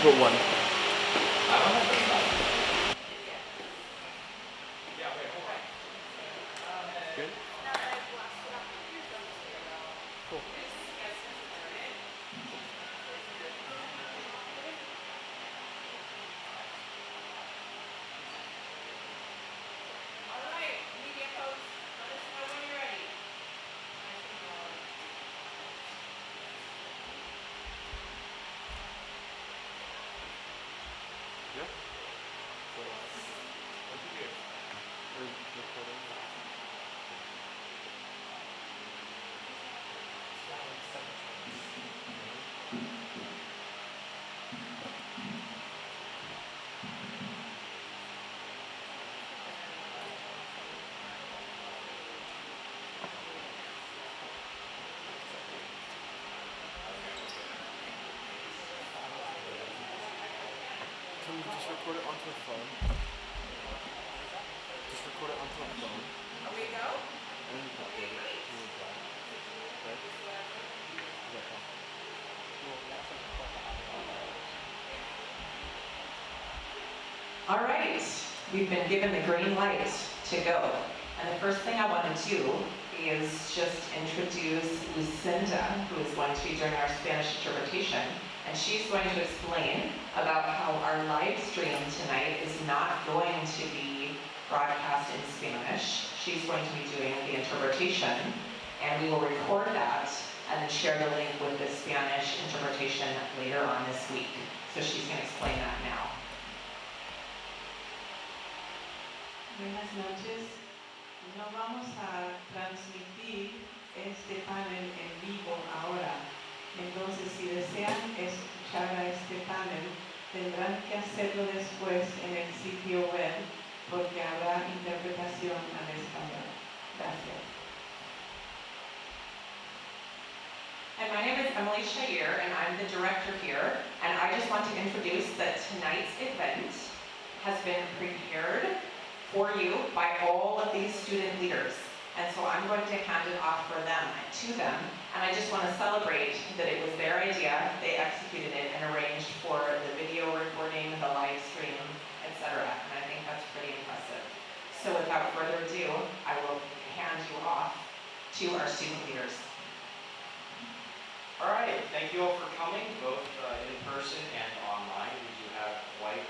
put one. I don't have this stuff. Yeah, wait, hold on. Good? Cool. Alright, media folks, let us know when you're ready. Yeah? So, what do you do? Or recording? Can you just record it onto a phone? Just record it onto a phone. Are we go? And then you can upload it to your drive. Right? Is that fine? Alright, we've been given the green light to go. And the first thing I want to do is just introduce Lucinda, who is going to be doing our Spanish interpretation. And she's going to explain about how our live stream tonight is not going to be broadcast in Spanish. She's going to be doing the interpretation, and we will record that and then share the link with the Spanish interpretation later on this week. So she's going to explain that now. Buenas noches. No vamos a transmitir este panel en vivo ahora. Entonces, si desean escuchar a este panel, tendrán que hacerlo después en el sitio web, porque habrá interpretación al español. Gracias. And my name is Emily Shair, and I'm the director here. And I just want to introduce that tonight's event has been prepared for you by all of these student leaders. And so I'm going to hand it off to them. And I just want to celebrate that it was their idea, they executed it and arranged for the video recording, the live stream, etc. And I think that's pretty impressive. So without further ado, I will hand you off to our student leaders. All right, thank you all for coming, both in person and online. We do have quite a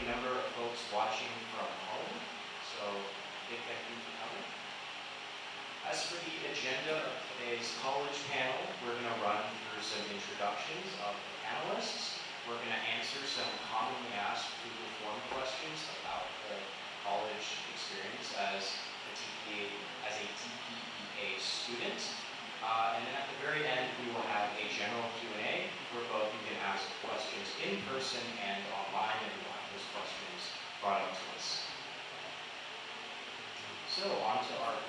number of folks watching from home, so big thank you for coming. As for the agenda of today's college panel, we're going to run through some introductions of the panelists. We're going to answer some commonly asked Google form questions about the college experience as a DPEA student. And then at the very end, we will have a general Q&A where both you can ask questions in person and online, and we'll have those questions brought up to us. So on to our...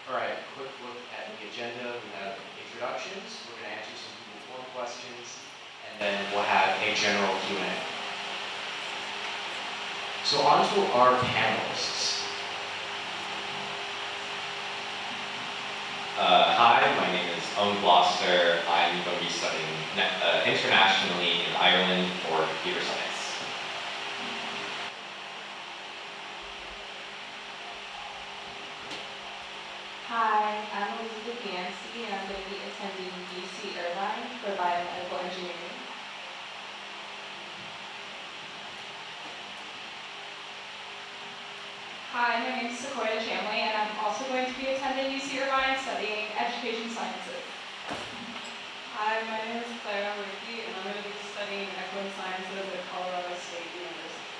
All right, quick look at the agenda. We have introductions. We're going to answer some Google form questions, and then we'll have a general Q&A. So on to our panelists. Hi, my name is Owen Gloucester. I'm going to be studying internationally in Ireland for computer science. Hi, I'm Elizabeth Yancey, and I'm going to be attending UC Irvine for biomedical engineering. Hi, my name is Sequoia Chamley, and I'm also going to be attending UC Irvine studying education sciences. Hi, my name is Clara Ricky, and I'm going to be studying equine sciences at Colorado State University.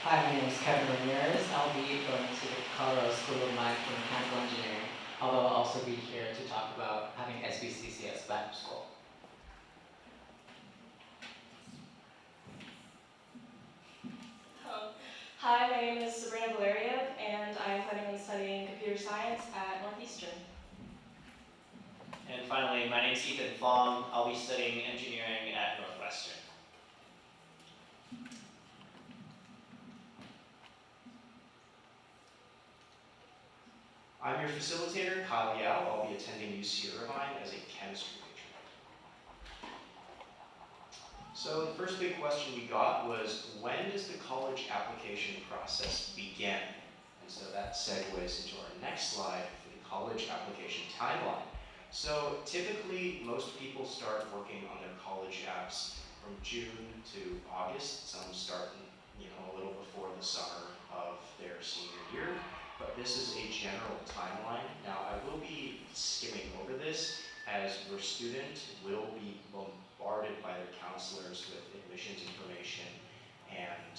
Hi, my name is Kevin Ramirez. I'll be going to the Colorado School of Mine for Mechanical Engineering, although I'll also be here to talk about having SBCCS back to school. Hi, my name is Sabrina Valeria, and I'm planning on studying computer science at Northeastern. And finally, my name is Ethan Fong. I'll be studying engineering at Northwestern. I'm I'm your facilitator, Kyle Yao. I'll be attending UC Irvine as a chemistry major. So the first big question we got was, when does the college application process begin? And so that segues into our next slide, the college application timeline. So typically, most people start working on their college apps from June to August. Some start, a little before the summer of their senior year, but this is a general timeline. Now, I will be skimming over this, as your student will be bombarded by their counselors with admissions information and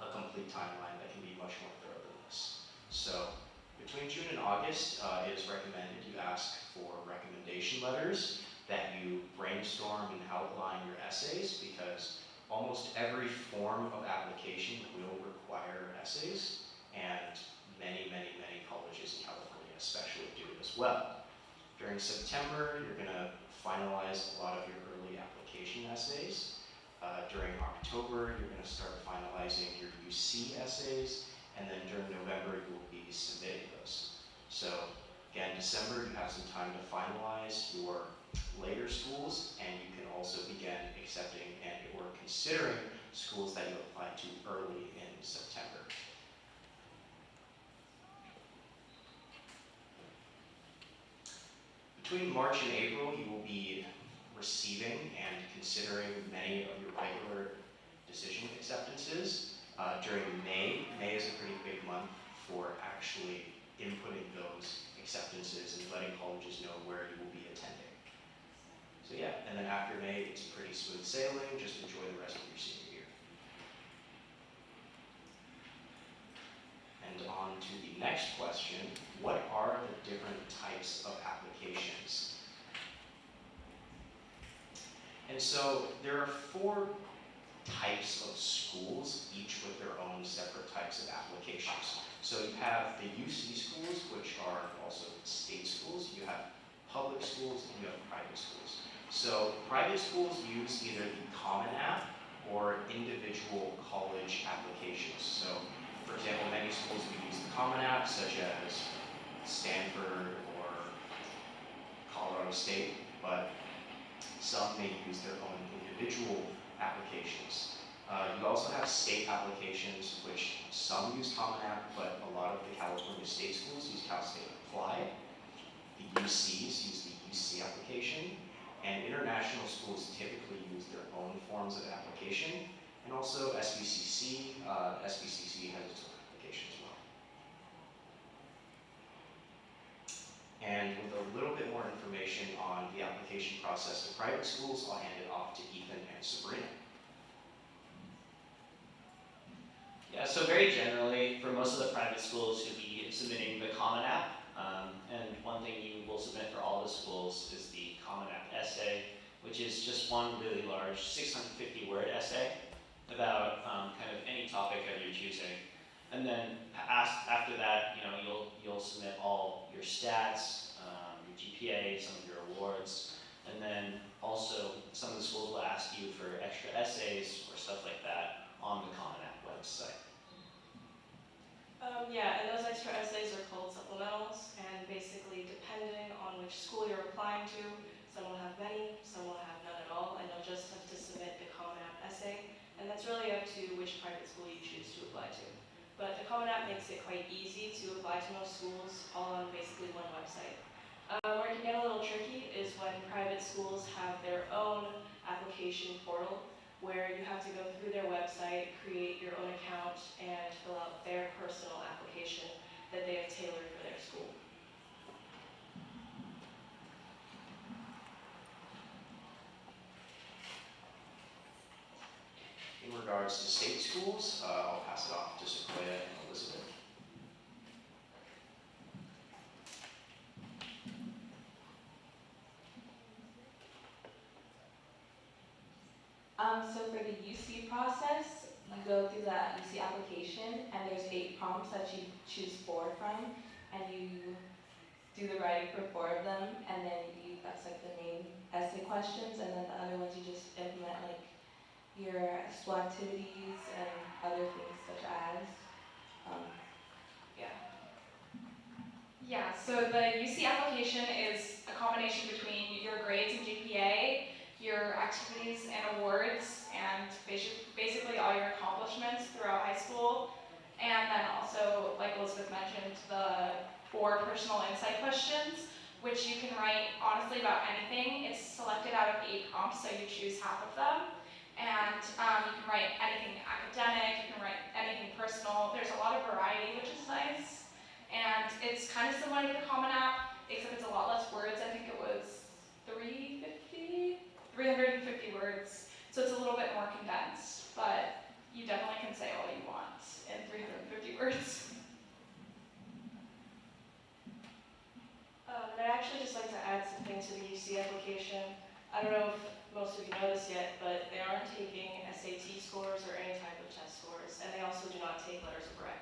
a complete timeline that can be much more thorough than this. So, between June and August, it is recommended you ask for recommendation letters, that you brainstorm and outline your essays, because almost every form of application will require essays, and many, many, many colleges in California especially do as well. During September, you're going to finalize a lot of your early application essays. During October, you're going to start finalizing your UC essays, and then during November, you will be submitting those. So again, December, you have some time to finalize your later schools, and you can also begin accepting and or considering schools that you applied to early in September. Between March and April, you will be receiving and considering many of your regular decision acceptances. During May is a pretty big month for actually inputting those acceptances and letting colleges know where you will be attending. So yeah, and then after May, it's pretty smooth sailing. Just enjoy the rest of your senior year. And on to the next question, what are the different types of applications? And so there are 4 types of schools, each with their own separate types of applications. So you have the UC schools, which are also state schools. You have public schools, and you have private schools. So private schools use either the Common App or individual college applications. So for example, many schools will use the Common App, such as Stanford or Colorado State, but some may use their own individual applications. You also have state applications, which some use Common App, but a lot of the California state schools use Cal State Apply. The UCs use the UC application, and international schools typically use their own forms of application, and also SBCC. SBCC has its own application as well. And with a little bit more information on the application process to private schools, I'll hand it off to Ethan and Sabrina. Yeah, so very generally, for most of the private schools, you'll be submitting the Common App. And one thing you will submit for all the schools is the Common App essay, which is just one really large 650-word essay about kind of any topic that you're choosing. And then after that, you'll submit all your stats, your GPA, some of your awards, and then also some of the schools will ask you for extra essays or stuff like that on the Common App website. Yeah, and those extra essays are called supplementals, and basically depending on which school you're applying to, some will have many, some will have none at all, and you'll just have to submit the Common App essay, and that's really up to which private school you choose to apply to. But the Common App makes it quite easy to apply to most schools, all on basically one website. Where it can get a little tricky is when private schools have their own application portal, where you have to go through their website, create your own account, and fill out their personal application that they have tailored for their school. In regards to state schools, I'll pass it off to Sequoia and Elizabeth. So for the UC process, you go through that UC application, and there's 8 prompts that you choose 4 from, and you do the writing for 4 of them, and then that's like the main essay questions, and then the other ones you just implement like your school activities and other things such as, yeah. Yeah, so the UC application is a combination between your grades and GPA, your activities and awards, and basically all your accomplishments throughout high school. And then also, like Elizabeth mentioned, the 4 personal insight questions, which you can write honestly about anything. It's selected out of 8 prompts, so you choose half of them. And you can write anything academic, you can write anything personal. There's a lot of variety, which is nice. And it's kind of similar to the Common App, except it's a lot less words. I think it was 350 words. So it's a little bit more condensed, but you definitely can say all you want in 350 words. I'd actually just like to add something to the UC application. I don't know if most of you know this yet, but they aren't taking SAT scores or any type of test scores, and they also do not take letters of rec.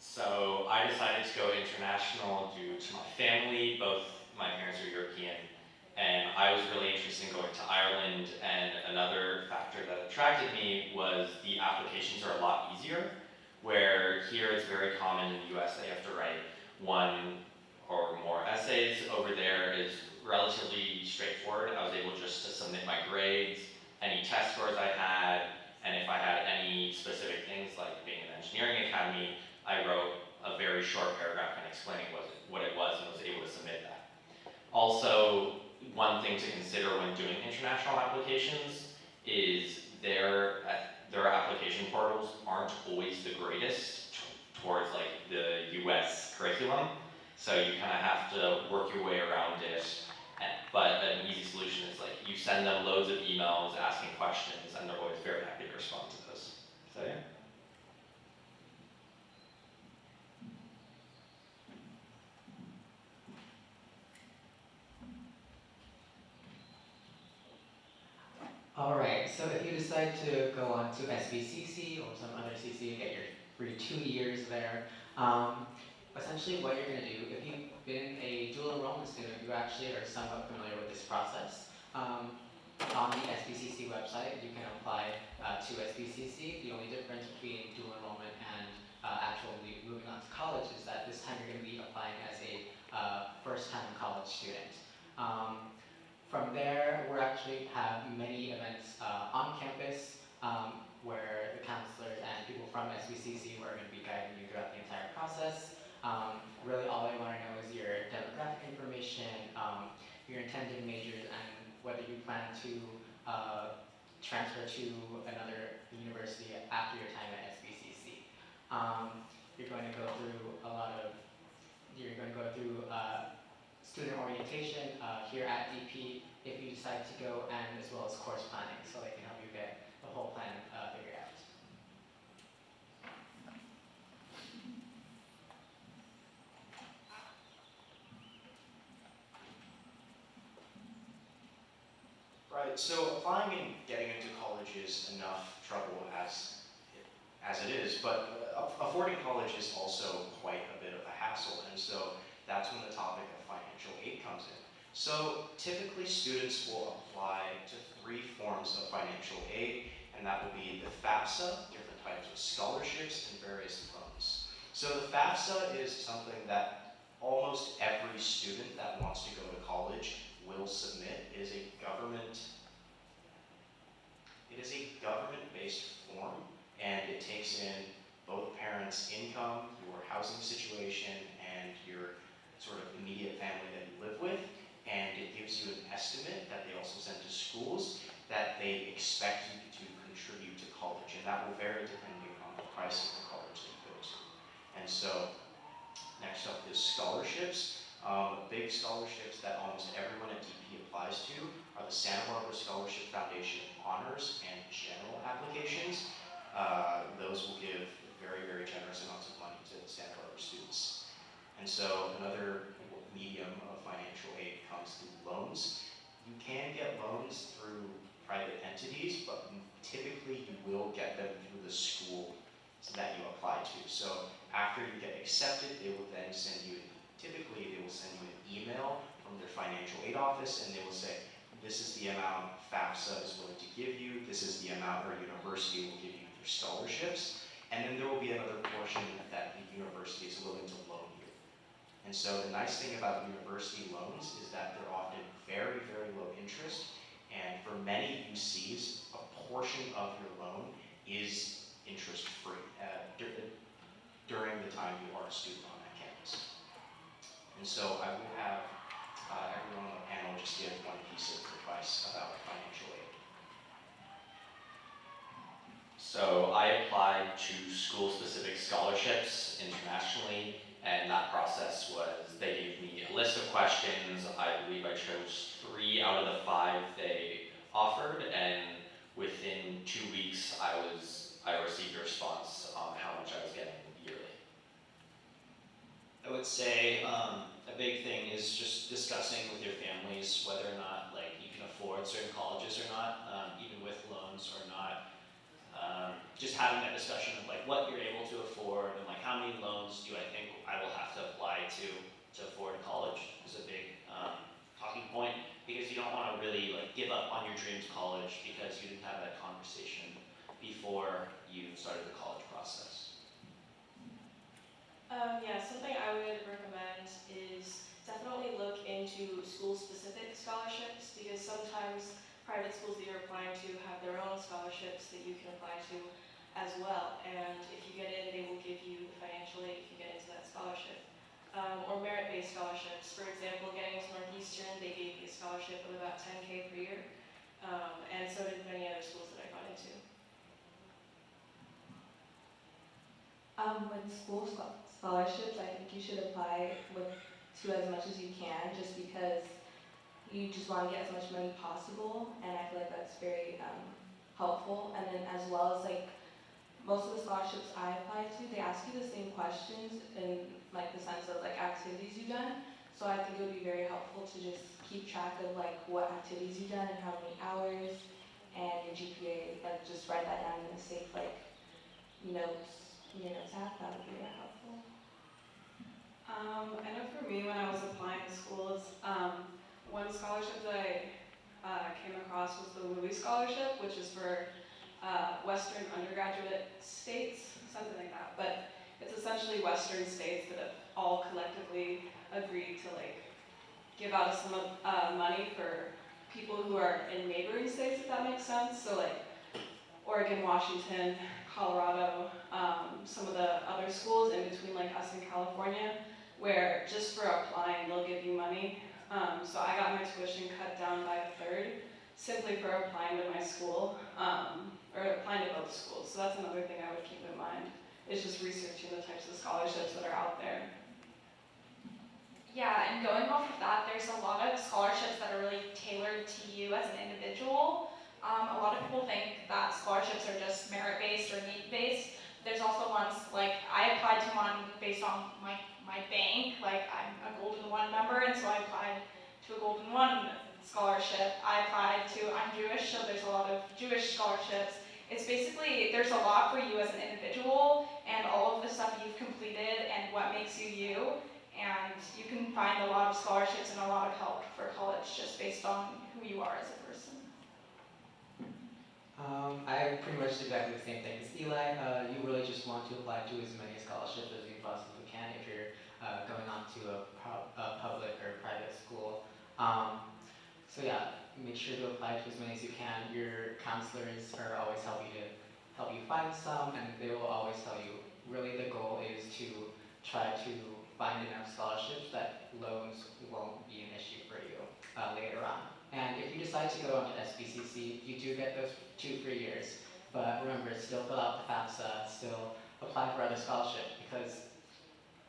So I decided to go international due to my family. Both my parents are European, and I was really interested in going to Ireland. And another factor that attracted me was the applications are a lot easier, where here it's very common in the US that you have to write 1 or more essays. Over there is relatively straightforward. I was able just to submit my grades, any test scores I had, and if I had any specific things like being an engineering academy, I wrote a very short paragraph and explaining what it was and was able to submit that. Also, one thing to consider when doing international applications is their application portals aren't always the greatest towards like the US curriculum. So you kind of have to work your way around it. But an easy solution is like you send them loads of emails asking questions, and they're always very happy to respond to those. So yeah. All right, so if you decide to go on to SBCC or some other CC and get your free 2 years there, essentially what you're going to do, if you've been a dual enrollment student, you actually are somewhat familiar with this process. On the SBCC website, you can apply to SBCC. The only difference between dual enrollment and actually moving on to college is that this time you're going to be applying as a first-time college student. From there, we actually have many events on campus where the counselors and people from SBCC are going to be guiding you throughout the entire process. Really all I want to know is your demographic information, your intended majors, and whether you plan to transfer to another university after your time at SBCC. You're going to go through student orientation here at DP if you decide to go, and as well as course planning, so they can help you get the whole plan figured out. Right, so applying and getting into college is enough trouble as it is, but affording college is also quite a bit of a hassle, and so that's when the topic of financial aid comes in. So typically students will apply to 3 forms of financial aid, and that will be the FAFSA, different types of scholarships, and various loans. So the FAFSA is something that almost every student that wants to go to college will submit. It is a government-based form, and it takes in both parents' income, your housing situation, and your sort of immediate family that you live with, and it gives you an estimate that they also send to schools that they expect you to contribute to college, and that will vary depending on the price of the college that you go to. And so, next up is scholarships. Big scholarships that almost everyone at DP applies to are the Santa Barbara Scholarship Foundation Honors and General applications. Those will give very, very generous amounts of money to Santa Barbara students. And so another medium of financial aid comes through loans. You can get loans through private entities, but typically you will get them through the school that you apply to. So after you get accepted, they will then send you, typically they will send you an email from their financial aid office, and they will say, this is the amount FAFSA is willing to give you, this is the amount our university will give you your scholarships, and then there will be another portion that the university is willing to loan you. And so the nice thing about university loans is that they're often very, very low interest, and for many UCs, a portion of your loan is interest-free during the time you are a student on that campus. And so I will have everyone on the panel just give one piece of advice about financial aid. So I applied to school-specific scholarships internationally, and that process was, they gave me a list of questions. I believe I chose 3 out of the 5 they offered, and within 2 weeks I received a response on how much I was getting yearly. I would say a big thing is just discussing with your families whether or not like you can afford certain colleges or not, even with loans or not. Just having that discussion of like what you're able to afford and like how many loans do I think I will have to apply to afford college is a big talking point, because you don't want to really like give up on your dreams college because you didn't have that conversation before you started the college process. Yeah, something I would recommend is definitely look into school-specific scholarships, because sometimes private schools that you're applying to have their own scholarships that you can apply to as well. And if you get in, they will give you the financial aid if you get into that scholarship. Or merit-based scholarships. For example, getting into Northeastern, they gave me a scholarship of about $10K per year. And so did many other schools that I got into. With school scholarships, I think you should apply to as much as you can, just because you just want to get as much money possible, and I feel like that's very helpful. And then as well as like most of the scholarships I applied to, they ask you the same questions in like the sense of like activities you've done. So I think it would be very helpful to just keep track of like what activities you've done and how many hours, and your GPA, like just write that down in a safe like notes app. That would be very helpful. I know for me when I was applying to schools, one scholarship that I came across was the Louis Scholarship, which is for Western undergraduate states, something like that. But it's essentially Western states that have all collectively agreed to like give out a sum of money for people who are in neighboring states, if that makes sense. So like Oregon, Washington, Colorado, some of the other schools in between like us and California, where just for applying they'll give you money. So I got my tuition cut down by a third simply for applying to my school, or applying to both schools. So that's another thing I would keep in mind, is just researching the types of scholarships that are out there. Yeah, and going off of that, there's a lot of scholarships that are really tailored to you as an individual. A lot of people think that scholarships are just merit-based or need-based. There's also ones, like I applied to one based on my bank, like I'm a Golden One member, and so I applied to a Golden One scholarship. I applied to, I'm Jewish, so there's a lot of Jewish scholarships. It's basically, there's a lot for you as an individual, and all of the stuff you've completed and what makes you you. And you can find a lot of scholarships and a lot of help for college just based on who you are as a person. I pretty much did exactly the same thing as Eli. You really just want to apply to as many scholarships as you possibly can if you're going on to a public or private school. So yeah, make sure to apply to as many as you can. Your counselors are always help you find some, and they will always tell you, really the goal is to try to find enough scholarships that loans won't be an issue for you later on. And if you decide to go on to SBCC, you do get those 2 free years. But remember, still fill out the FAFSA, still apply for other scholarships, because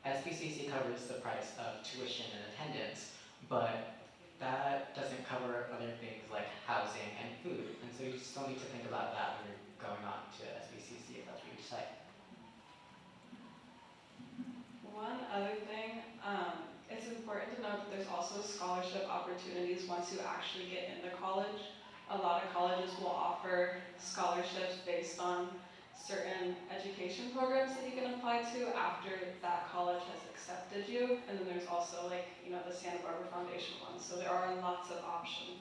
SBCC covers the price of tuition and attendance, but that doesn't cover other things like housing and food. And so you still need to think about that when you're going on to SBCC if that's what you decide. One other thing, it's important to note that there's also scholarship opportunities once you actually get into college. A lot of colleges will offer scholarships based on certain education programs that you can apply to after that college has accepted you. And then there's also like, the Santa Barbara Foundation one. So there are lots of options.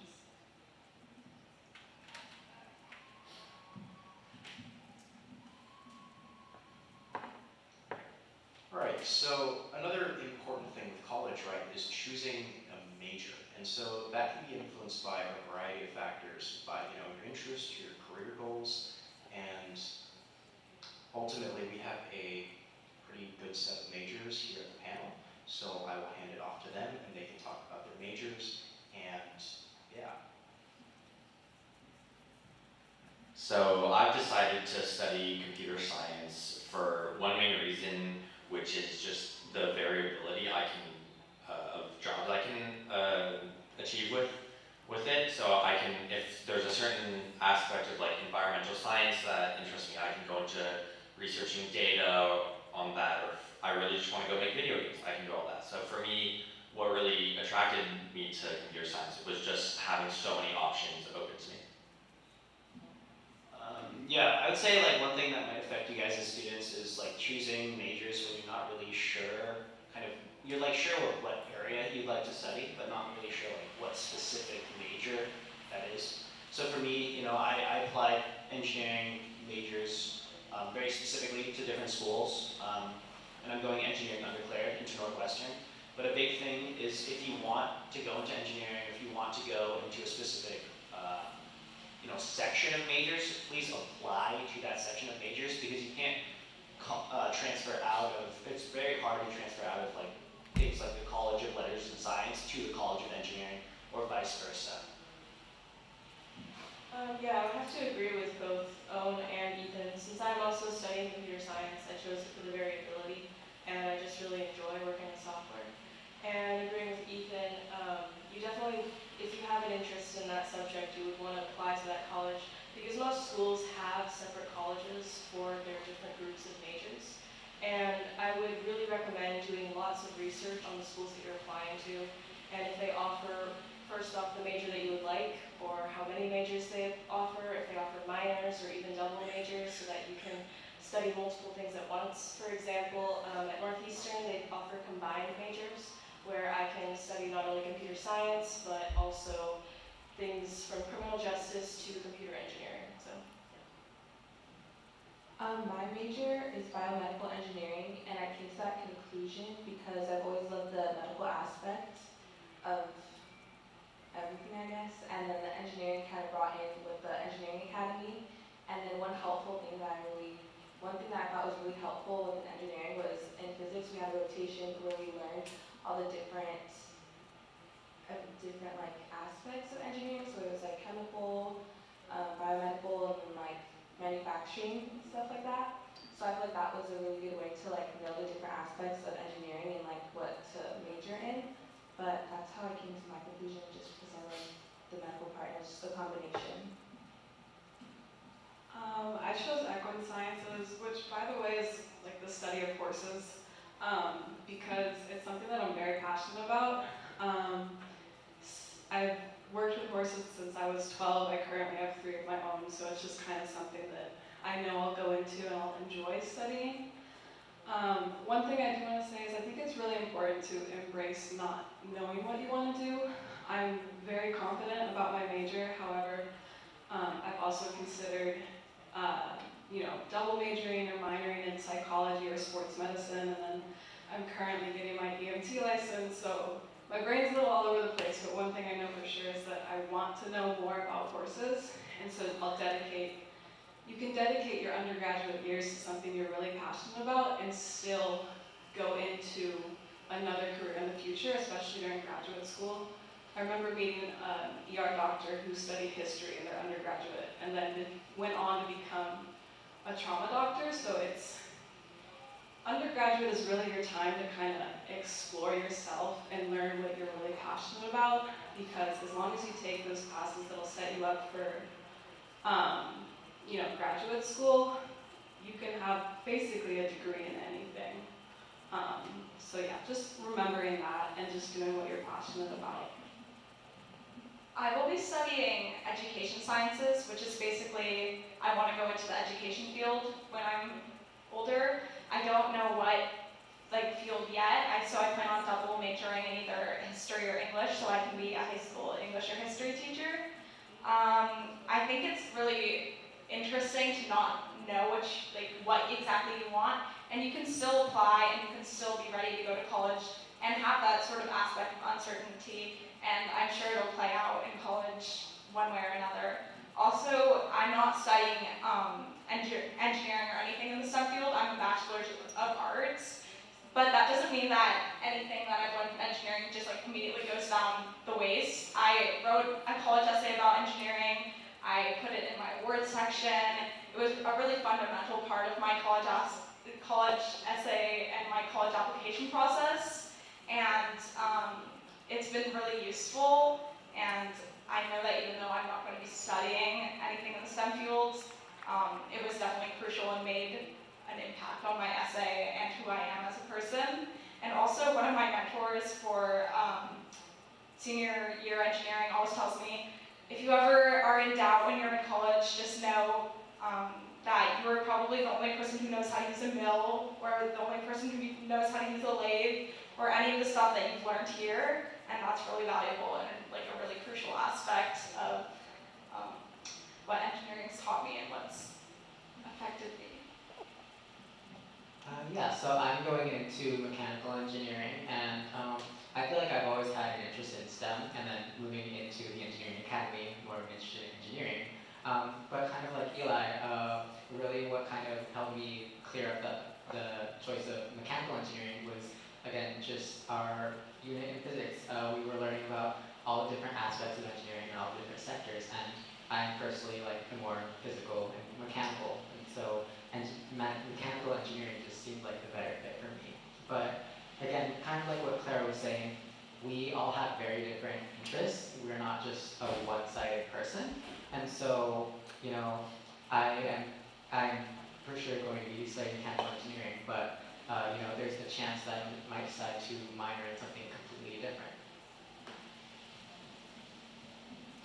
And so that can be influenced by a variety of factors, by your interest, your career goals, and ultimately we have a pretty good set of majors here at the panel. So I will hand it off to them and they can talk about their majors and yeah. So I've decided to study computer science for one main reason, which is just the variability of jobs I can achieve with it. So I can, if there's a certain aspect of like environmental science that interests me, I can go into researching data on that, or if I really just want to go make video games, I can do all that. So for me, what really attracted me to computer science was just having so many options open to me. Yeah, I would say like one thing that might affect you guys as students is like choosing majors where you're not really sure, you're like sure what area you'd like to study, but not really sure like what specific major that is. So for me, I applied engineering majors very specifically to different schools, and I'm going engineering undeclared into Northwestern. But a big thing is if you want to go into engineering, if you want to go into a specific section of majors, please apply to that section of majors because you can't transfer out of, it's very hard to transfer out of like things like the College of Letters and Science to the College of Engineering or vice versa. Yeah, I would have to agree with both Owen and Ethan. Since I'm also studying computer science, I chose it for the variability, and I just really enjoy working in software. And agreeing with Ethan, you definitely, if you have an interest in that subject, you would want to apply to that college, because most schools have separate colleges for their different groups of majors. And I would really recommend doing lots of research on the schools that you're applying to, and if they offer, first off, the major that you would like, or how many majors they offer, if they offer minors or even double majors, so that you can study multiple things at once. For example, at Northeastern, they offer combined majors, where I can study not only computer science, but also things from criminal justice to computer engineering. So, My major is biomedical engineering, and I came to that conclusion because I've always loved the medical aspect of everything, I guess, and then the engineering kind of brought in with the engineering academy. And then one thing that I thought was really helpful with engineering was in physics we had a rotation where we learned all the different like aspects of engineering. So it was like chemical, biomedical, and like manufacturing and stuff like that. So I feel like that was a really good way to like know the different aspects of engineering and like what to major in. But that's how I came to my conclusion, just because I like the medical part and it's just a combination. I chose equine sciences, which by the way is like the study of horses, because it's something that I'm very passionate about. I've worked with horses since I was 12. I currently have 3 of my own, so it's just kind of something that I know I'll go into and I'll enjoy studying. One thing I do want to say is I think it's really important to embrace not knowing what you want to do. I'm very confident about my major, however, I've also considered double majoring or minoring in psychology or sports medicine, and then I'm currently getting my EMT license, so my brain's a little all over the place, but one thing I know for sure is that I want to know more about horses, and so you can dedicate your undergraduate years to something you're really passionate about and still go into another career in the future, especially during graduate school. I remember meeting an ER doctor who studied history in their undergraduate and then went on to become a trauma doctor. So undergraduate is really your time to kind of explore yourself and learn what you're really passionate about, because as long as you take those classes that'll set you up for graduate school, you can have basically a degree in anything. So yeah, just remembering that and just doing what you're passionate about. I will be studying education sciences, which is basically, I want to go into the education field when I'm older. I don't know what field yet, so I plan on double majoring in either history or English, so I can be a high school English or history teacher. I think it's really interesting to not know what exactly you want, and you can still apply and you can still be ready to go to college and have that sort of aspect of uncertainty. And I'm one way or another. Also, I'm not studying engineering or anything in the STEM field. I'm a Bachelor's of Arts. But that doesn't mean that anything that I've learned from engineering just like immediately goes down the waste. I wrote a college essay about engineering. I put it in my Word section. It was a really fundamental part of my college essay and my college application process. And it's been really useful. And I know that even though I'm not going to be studying anything in the STEM fields, it was definitely crucial and made an impact on my essay and who I am as a person. And also one of my mentors for senior year engineering always tells me, if you ever are in doubt when you're in college, just know that you're probably the only person who knows how to use a mill, or the only person who knows how to use a lathe, or any of the stuff that you've learned here. And that's really valuable and like a really crucial aspect of what engineering's taught me and what's affected me. Yeah, so I'm going into mechanical engineering, and I feel like I've always had an interest in STEM, and then moving into the engineering academy, more interested in engineering. But kind of like Eli, really what kind of helped me clear up the choice of mechanical engineering was, again, just our unit in physics. We were learning about all the different aspects of engineering and all the different sectors, and I'm personally like the more physical and mechanical, and so mechanical engineering just seemed like the better fit for me. But again, kind of like what Clara was saying, we all have very different interests. We're not just a one-sided person. And so, you know, I'm for sure going to be studying mechanical engineering, but you know, there's the chance that I might decide to minor in something completely different.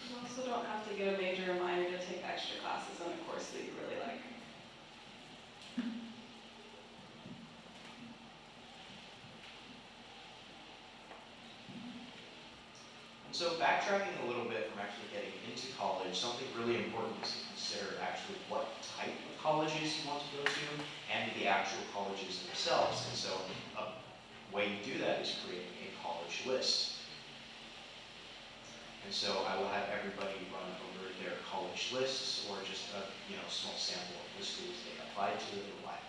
You also don't have to get a major or minor to take extra classes in a course that you really like. So backtracking a little bit from actually getting into college, something really important is to consider actually what type of colleges you want to go to and the actual colleges themselves. And so a way you do that is creating a college list. And so I will have everybody run over their college lists or just a small sample of the schools they applied to and why.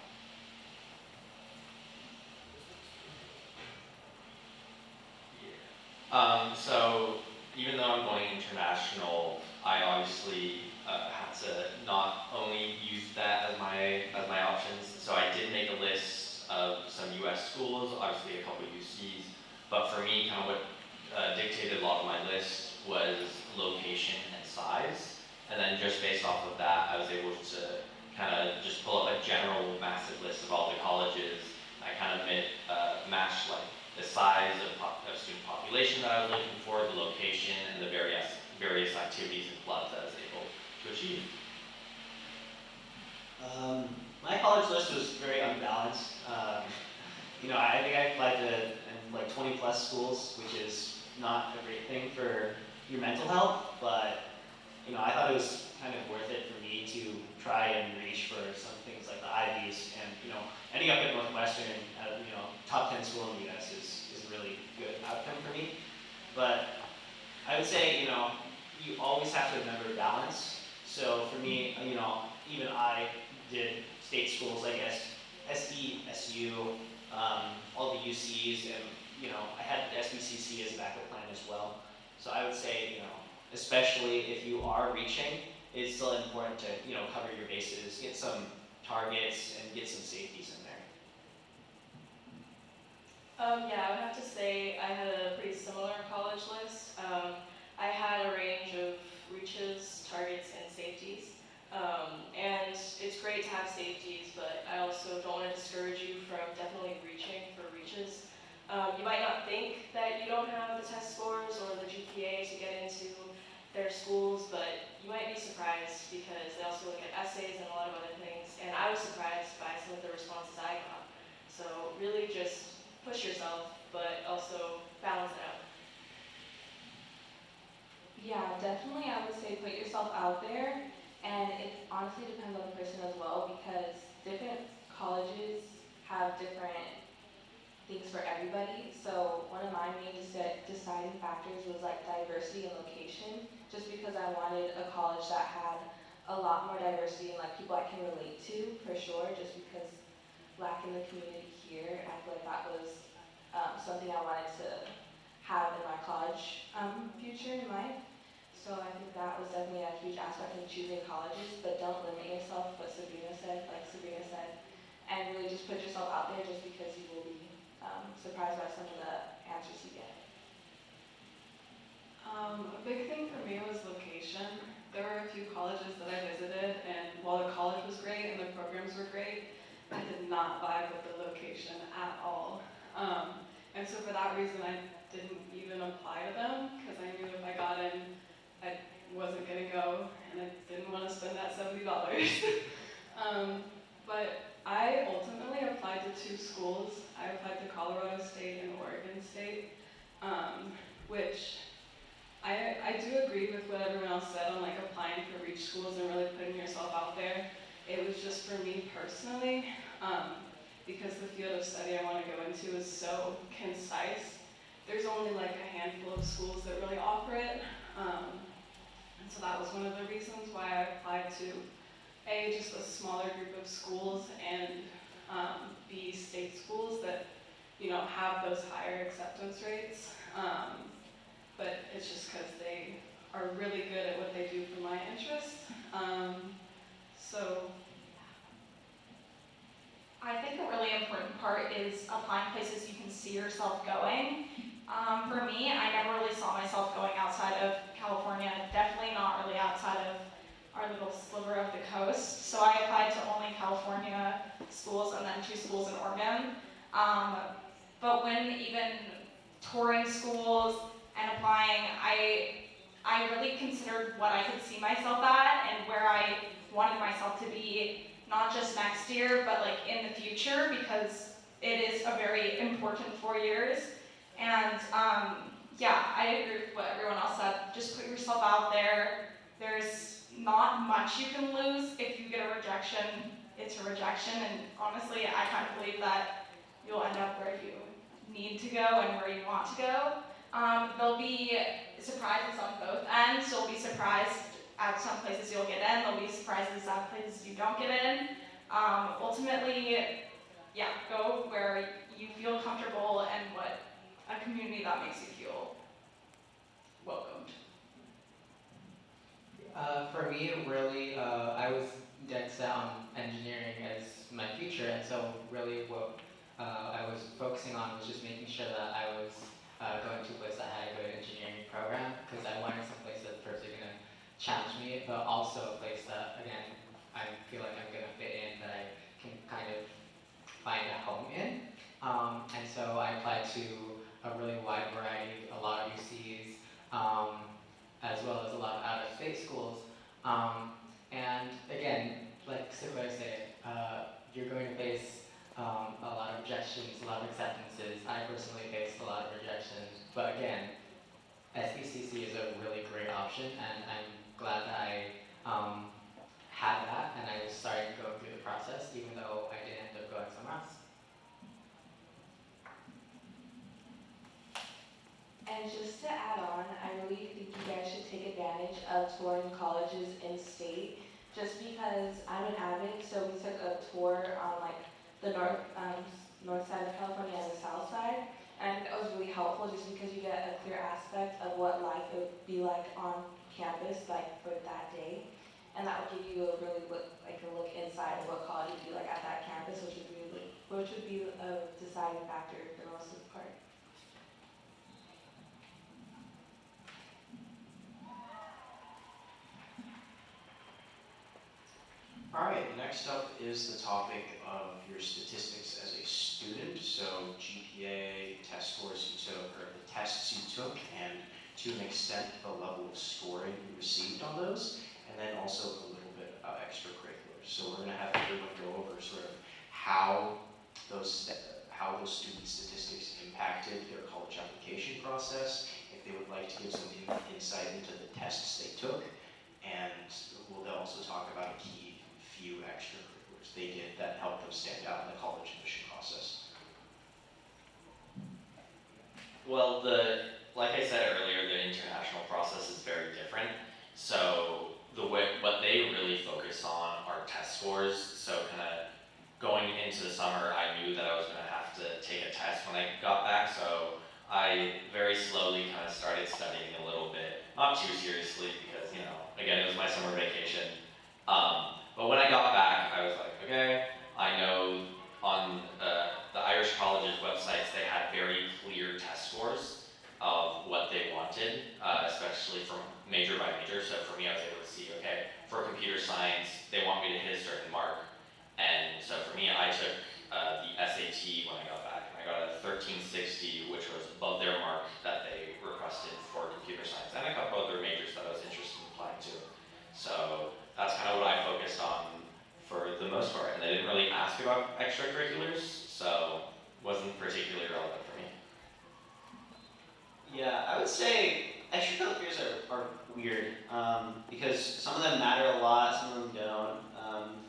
So even though I'm going international, I obviously had to not only use that as my options. So I did make a list of some U.S. schools, obviously a couple of UCs, but for me, kind of what dictated a lot of my list was location and size. And then just based off of that, I was able to kind of just pull up a general massive list of all the colleges. I kind of matched like the size of student population that I was looking for, the location, and the various activities and clubs that I was able to achieve. My college list was very unbalanced. I think I applied to like 20 plus schools, which is not a great thing for your mental health, but I thought it was kind of worth it for me to try and reach for some things like the Ivies, and ending up at Northwestern, top 10 school in the U.S. is a really good outcome for me. But I would say, you always have to remember balance. So for me, even I did state schools like SE, SU, all the UCs, and I had SBCC as a backup plan as well. So I would say, especially if you are reaching, it's still important to cover your bases, get some targets, and get some safeties in there. Yeah, I would have to say I had a pretty similar college list. I had a range of reaches, targets, and safeties. And it's great to have safeties, but I also don't want to discourage you from definitely reaching for reaches. You might not think that you don't have the test scores or the GPA to get into their schools, but you might be surprised because they also look at essays and a lot of other things. And I was surprised by some of the responses I got. So really just push yourself, but also balance it out. Yeah, definitely I would say put yourself out there, and it honestly depends on the person as well, because different colleges have different things for everybody. So one of my main deciding factors was like diversity and location, just because I wanted a college that had a lot more diversity and like people I can relate to for sure, just because lacking the community here, I feel like that was something I wanted to have in my college future in life. So I think that was definitely a huge aspect in choosing colleges, but don't limit yourself, what Sabrina said, like Sabrina said, and really just put yourself out there just because you will be surprised by some of the answers you get. A big thing for me was location. There were a few colleges that I visited, and while the college was great and the programs were great, I did not vibe with the location at all. And so for that reason, I didn't even apply to them, because I knew if I got in, I wasn't gonna go, and I didn't want to spend that $70. But I ultimately applied to 2 schools. I applied to Colorado State and Oregon State, which I do agree with what everyone else said on like applying for reach schools and really putting yourself out there. It was just for me personally, because the field of study I want to go into is so concise. There's only like a handful of schools that really offer it. And so that was one of the reasons why I applied to A, just a smaller group of schools, and B, state schools that, you know, have those higher acceptance rates. But it's just because they are really good at what they do for my interests. So I think a really important part is applying places you can see yourself going. For me, I never really saw myself going outside of California, definitely not really outside of our little sliver of the coast. So I applied to only California schools and then 2 schools in Oregon. But when even touring schools and applying, I really considered what I could see myself at and where I wanted myself to be, not just next year, but like in the future, because it is a very important 4 years. And yeah, I agree with what everyone else said. Just put yourself out there. There's not much you can lose. If you get a rejection, it's a rejection. And honestly, I kind of believe that you'll end up where you need to go and where you want to go. There'll be surprises on both ends. You'll be surprised at some places you'll get in. There'll be surprises at places you don't get in. Ultimately, yeah, go where you feel comfortable and what a community that makes you feel welcomed. For me, really, I was dead set on engineering as my future, and so really what I was focusing on was just making sure that I was going to a place that had a good engineering program, because I wanted some place that's firstly going to challenge me, but also a place that, again, I feel like I'm going to fit in, that I can kind of find a home in. And so I applied to a really wide variety, a lot of UCs, as well as a lot of out-of-state schools. And again, like Sequoia said, you're going to face a lot of rejections, a lot of acceptances. I personally faced a lot of rejections, but again, SBCC is a really great option, and I'm glad that I had that, and I was starting to go through the process, even though I didn't end up going somewhere else. And just to add on, I really think you guys should take advantage of touring colleges in state, just because I'm an avid, so we took a tour on like the north side of California and the south side, and it was really helpful just because you get a clear aspect of what life would be like on campus, like for that day, and that would give you a really look inside of what college would be like at that campus, which would be a deciding factor for most of the part. All right, next up is the topic of your statistics as a student. So GPA, test scores you took, or the tests you took, and to an extent the level of scoring you received on those, and then also a little bit about extracurriculars. So we're going to have everyone go over sort of how those student statistics impacted their college application process, if they would like to give some insight into the tests they took, and we'll also talk about a few extracurriculars they did that helped them stand out in the college admission process. not too seriously because, you know, again, it was my summer vacation. But when I got back, I was like, okay, I know on the Irish colleges' websites, they had very clear test scores of what they wanted, especially from major by major. So for me, I was able to see, okay, for computer science, they want me to hit a certain mark. And so for me, I took the SAT when I got back, and I got a 1360, which was above their mark that they requested for computer science, and a couple other majors that I was interested in applying to. So that's kind of what I focused on for the most part, and they didn't really ask about extracurriculars, so wasn't particularly relevant for me. Yeah, I would say extracurriculars are weird because some of them matter a lot, some of them don't.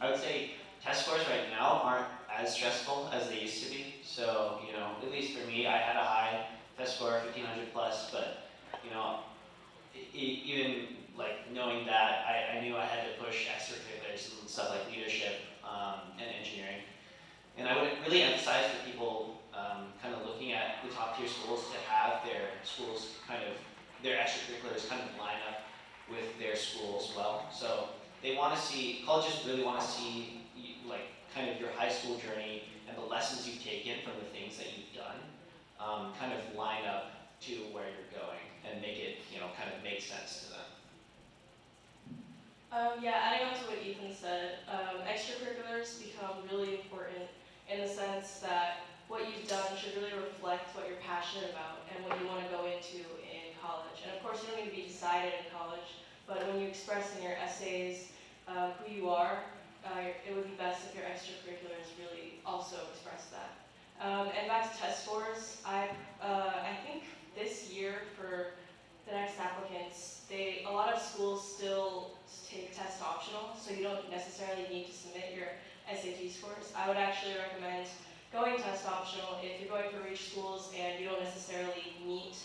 I would say test scores right now aren't as stressful as they used to be. So, you know, at least for me, I had a high test score, 1500 plus, but, you know, even like knowing that, I knew I had to push extracurriculars and stuff like leadership and engineering. And I would really emphasize for people kind of looking at the top tier schools to have their schools kind of, their extracurriculars kind of line up with their school as well. So they want to see, colleges really want to see like kind of your high school journey and the lessons you've taken from the things that you've done kind of line up to where you're going and make it, you know, kind of make sense to them. Yeah, adding on to what Ethan said, extracurriculars become really important in the sense that what you've done should really reflect what you're passionate about and what you want to go into in college. And of course, you don't need to be decided in college, but when you express in your essays who you are, it would be best if your extracurriculars really also express that. And back to test scores, I think this year for the next applicants, a lot of schools still take test optional, so you don't necessarily need to submit your SAT scores. I would actually recommend going test optional if you're going for reach schools and you don't necessarily meet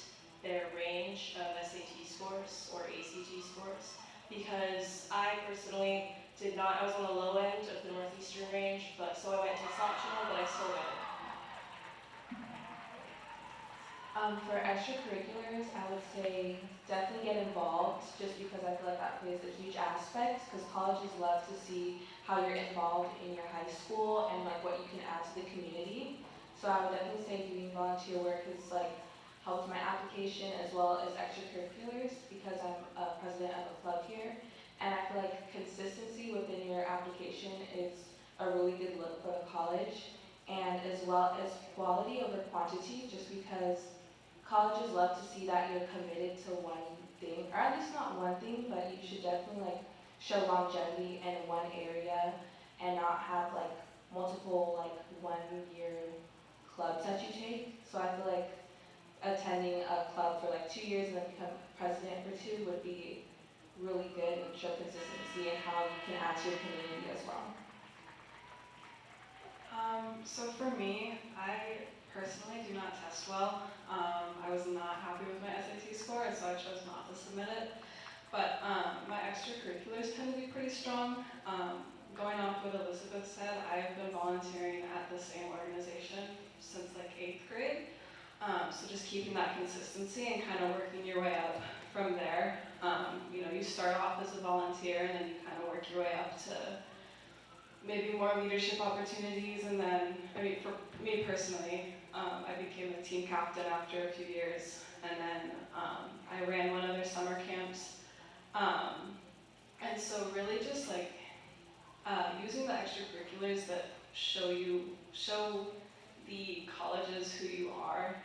their range of SAT scores or ACT scores, because I personally did not, I was on the low end of the Northeastern range, but so I went test optional, but I still got it. For extracurriculars, I would say definitely get involved just because I feel like that plays a huge aspect because colleges love to see how you're involved in your high school and like what you can add to the community. So I would definitely say doing volunteer work is like helps my application as well as extracurriculars because I'm a president of a club here. And I feel like consistency within your application is a really good look for the college, and as well as quality over quantity, just because colleges love to see that you're committed to one thing, or at least not one thing, but you should definitely like show longevity in one area and not have like multiple like 1 year clubs that you take. So I feel like attending a club for like 2 years and then become president for 2 would be really good and show consistency and how you can add to your community as well. So for me, I personally do not test well. I was not happy with my SAT score, and so I chose not to submit it. But my extracurriculars tend to be pretty strong. Going off what Elizabeth said, I have been volunteering at the same organization since like 8th grade. So just keeping that consistency and kind of working your way up from there. You know, you start off as a volunteer and then you kind of work your way up to maybe more leadership opportunities, and then, I mean, for me personally, I became a team captain after a few years, and then I ran one of their summer camps. And so really just like using the extracurriculars that show the colleges who you are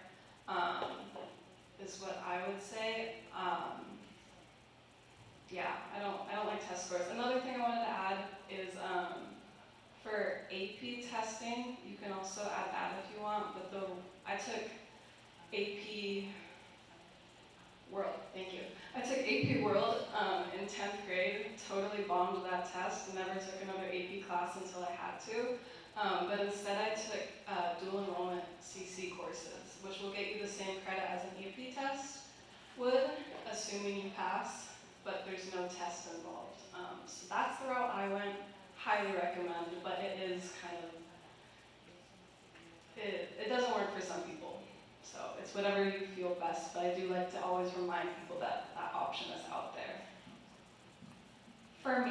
is what I would say. Yeah, I don't like test scores. Another thing I wanted to add is for AP testing, you can also add that if you want, but I took AP World, thank you. I took AP World in 10th grade, totally bombed that test, never took another AP class until I had to. But instead I took dual enrollment CC courses, which will get you the same credit as an AP test would, assuming you pass, but there's no test involved. So that's the route I went. Highly recommend, but it is kind of, it doesn't work for some people. So it's whatever you feel best, but I do like to always remind people that that option is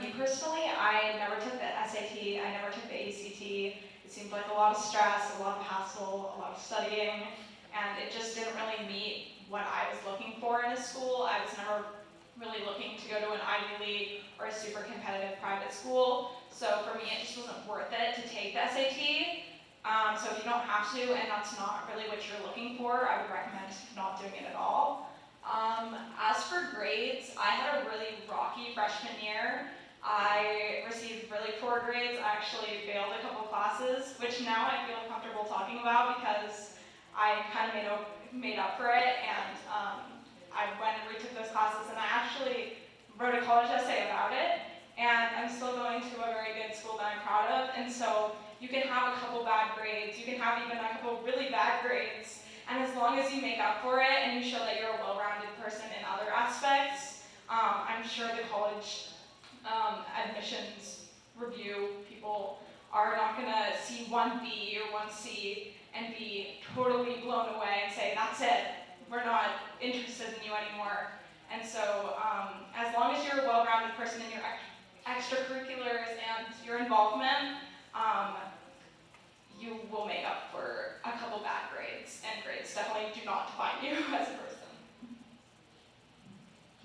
me personally, I never took the SAT, I never took the ACT. It seemed like a lot of stress, a lot of hassle, a lot of studying, and it just didn't really meet what I was looking for in a school. I was never really looking to go to an Ivy League or a super competitive private school. So for me, it just wasn't worth it to take the SAT. So if you don't have to, and that's not really what you're looking for, I would recommend not doing it at all. As for grades, I had a really rocky freshman year. I received really poor grades. I actually failed a couple classes, which now I feel comfortable talking about because I kind of made up for it, and I went and retook those classes, and I actually wrote a college essay about it, and I'm still going to a very good school that I'm proud of, and so you can have a couple bad grades, you can have even a couple really bad grades, and as long as you make up for it and you show that you're a well-rounded person in other aspects, I'm sure the college admissions review people are not going to see one B or one C and be totally blown away and say, that's it, we're not interested in you anymore. And so as long as you're a well-rounded person in your extracurriculars and your involvement, you will make up for a couple bad grades, and grades definitely do not define you as a person.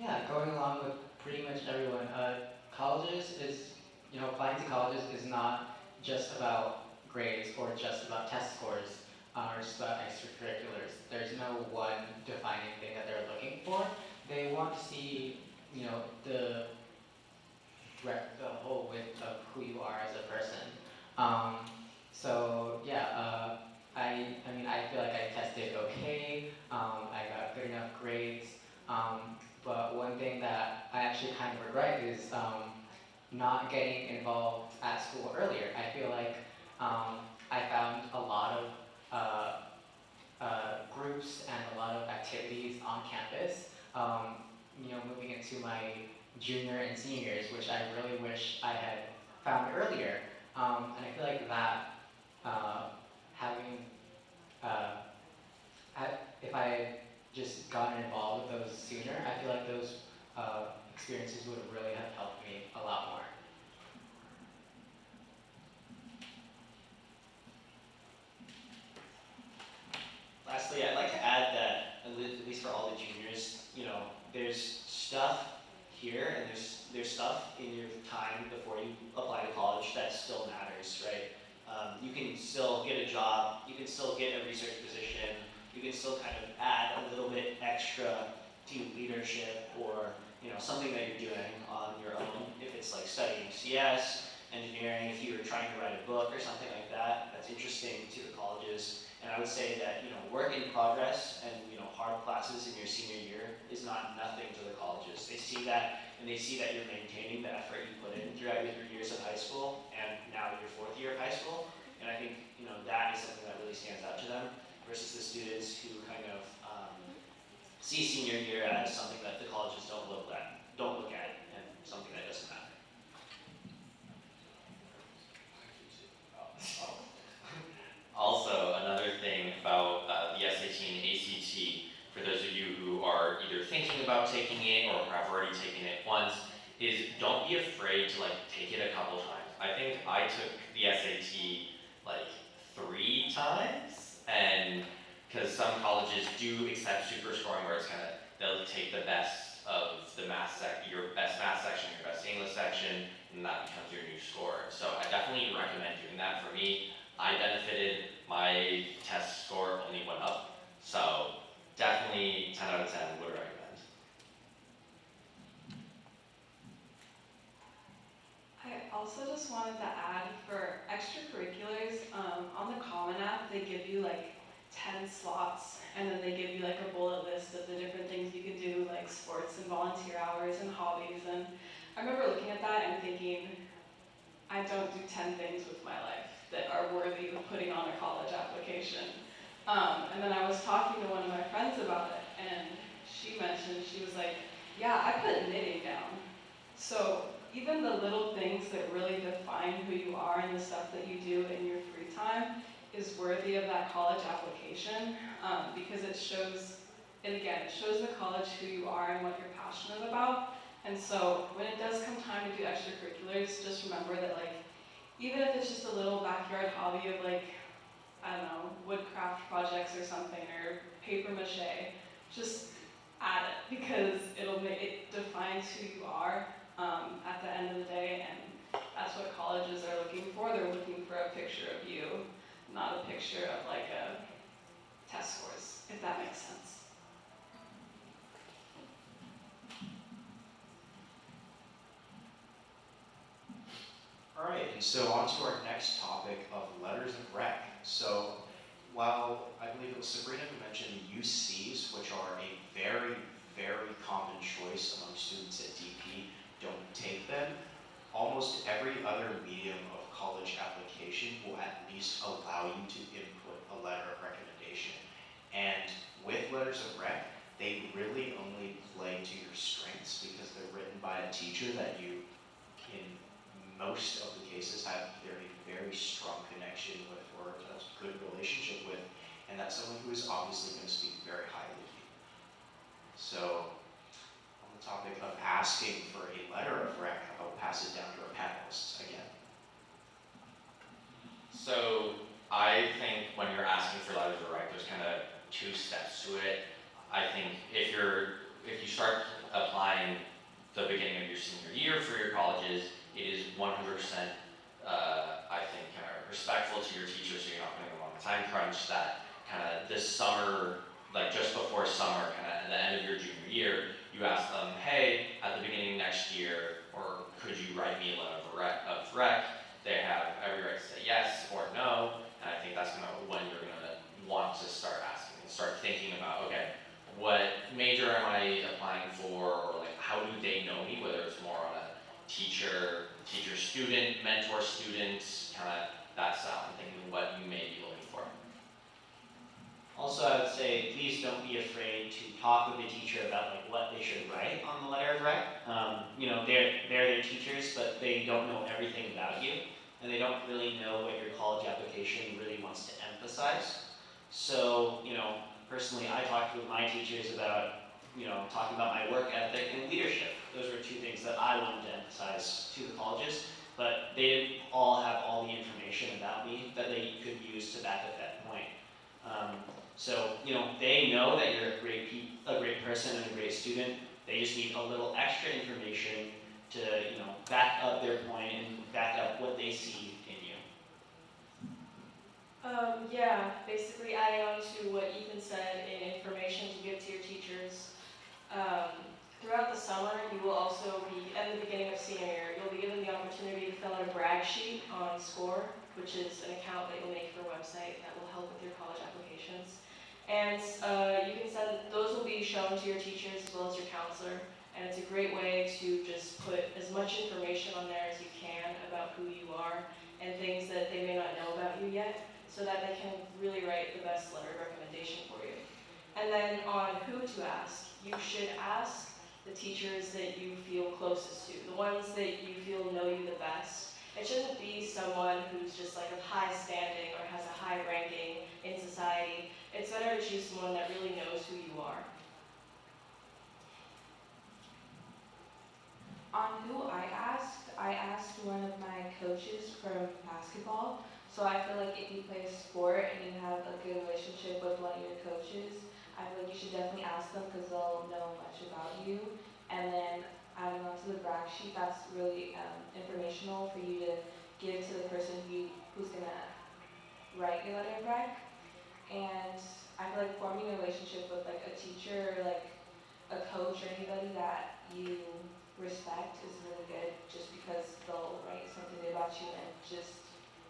Yeah, going along with pretty much everyone. Colleges is, applying to colleges is not just about grades or just about test scores or just about extracurriculars. There's no one defining thing that they're looking for. They want to see, the whole width of who you are as a person. So yeah, I feel like I tested okay. I got good enough grades. But one thing that I actually kind of regret is not getting involved at school earlier. I feel like I found a lot of groups and a lot of activities on campus. Moving into my junior and senior years, which I really wish I had found earlier. And I feel like that if I had just gotten involved with those sooner, I feel like those experiences would really have helped me a lot more. Lastly, I'd like to add that, at least for all the juniors, there's stuff here and there's stuff in your time before you apply to college that still matters, right? You can still get a job, you can still get a research position, you can still kind of add a little bit extra to leadership or something that you're doing on your own. If it's like studying CS, engineering, if you were trying to write a book or something like that, that's interesting to the colleges. And I would say that work in progress and hard classes in your senior year is not nothing to the colleges. They see that, and they see that you're maintaining the effort you put in throughout your 3 years of high school and now your 4th year of high school. And I think that is something that really stands out to them versus the students who kind of see senior year as something that the colleges don't look at, and something that doesn't matter. Also, another thing about the SAT and ACT, for those of you who are either thinking about taking it or have already taken it once, is don't be afraid to take it a couple times. I think I took the SAT 3 times, and because some colleges do accept super scoring where it's they'll take the best of the your best math section, your best English section, and that becomes your new score. So I definitely recommend doing that. For me, I benefited, my test score only went up. So definitely 10 out of 10 would recommend. I also just wanted to add for extracurriculars, on the Common App, they give you 10 slots, and then they give you a bullet list of the different things you can do, like sports and volunteer hours and hobbies. And I remember looking at that and thinking, I don't do 10 things with my life that are worthy of putting on a college application. And then I was talking to one of my friends about it, and she mentioned, she was like, yeah, I put knitting down. So even the little things that really define who you are and the stuff that you do in your free time is worthy of that college application, because it shows, and again, it shows the college who you are and what you're passionate about. And so when it does come time to do extracurriculars, just remember that like, even if it's just a little backyard hobby of like, I don't know, woodcraft projects or something, or paper mache, just add it because it defines who you are at the end of the day, and that's what colleges are looking for. They're looking for a picture of you, not a picture of like a test scores, if that makes sense. All right, and so on to our next topic of letters of rec. So while I believe it was Sabrina who mentioned UCs, which are a very, very common choice among students at DP, don't take them. Almost every other medium of college application will at least allow you to input a letter of recommendation. And with letters of rec, they really only play to your strengths because they're written by a teacher that you, in most of the cases, have either a very strong connection with or a good relationship with, and that's someone who is obviously going to speak very highly of you. So, on the topic of asking for a letter of rec, I'll pass it down to our panelists again. So I think when you're asking for letters of rec, there's kind of two steps to it. I think if you start applying the beginning of your senior year for your colleges, it is 100%, I think, kind of respectful to your teachers, so you're not putting them on a time crunch, that kind of this summer, like just before summer, kind of at the end of your junior year, you ask them, hey, at the beginning of next year, or could you write me a letter of rec? They have every right to say yes or no, and I think that's kind of when you're going to want to start asking and start thinking about, okay, what major am I applying for, or like how do they know me, whether it's more on a teacher-student, mentor-student, kind of that style, and thinking what you may be looking for. Also, I would say please don't be afraid to talk with the teacher about like what they should write on the letter of rec. You know, they're their teachers, but they don't know everything about you, and they don't really know what your college application really wants to emphasize. So, you know, personally, I talked with my teachers about, you know, talking about my work ethic and leadership. Those were two things that I wanted to emphasize to the colleges, but they didn't all have all the information about me that they could use to back up that point. So, you know, they know that you're a great person and a great student. They just need a little extra information to, you know, back up their point and back up what they see in you. Yeah, basically adding on to what Ethan said in information to give to your teachers. Throughout the summer, you will also be, at the beginning of senior year, you'll be given the opportunity to fill out a brag sheet on SCORE, which is an account that you'll make for a website that will help with your college applications. And you can send, those will be shown to your teachers as well as your counselor, and it's a great way to just put as much information on there as you can about who you are and things that they may not know about you yet, so that they can really write the best letter of recommendation for you. And then on who to ask, you should ask the teachers that you feel closest to, the ones that you feel know you the best. It shouldn't be someone who's just like of high standing or has a high ranking in society. It's better to choose someone that really knows who you are. On who I asked one of my coaches from basketball. So I feel like if you play a sport and you have a good relationship with one of your coaches, I feel like you should definitely ask them because they'll know much about you. And then adding on to the brag sheet, that's really informational for you to give to the person who's going to write your letter of rec. And I feel like forming a relationship with like a teacher or like a coach or anybody that you respect is really good, just because they'll write something good about you, and just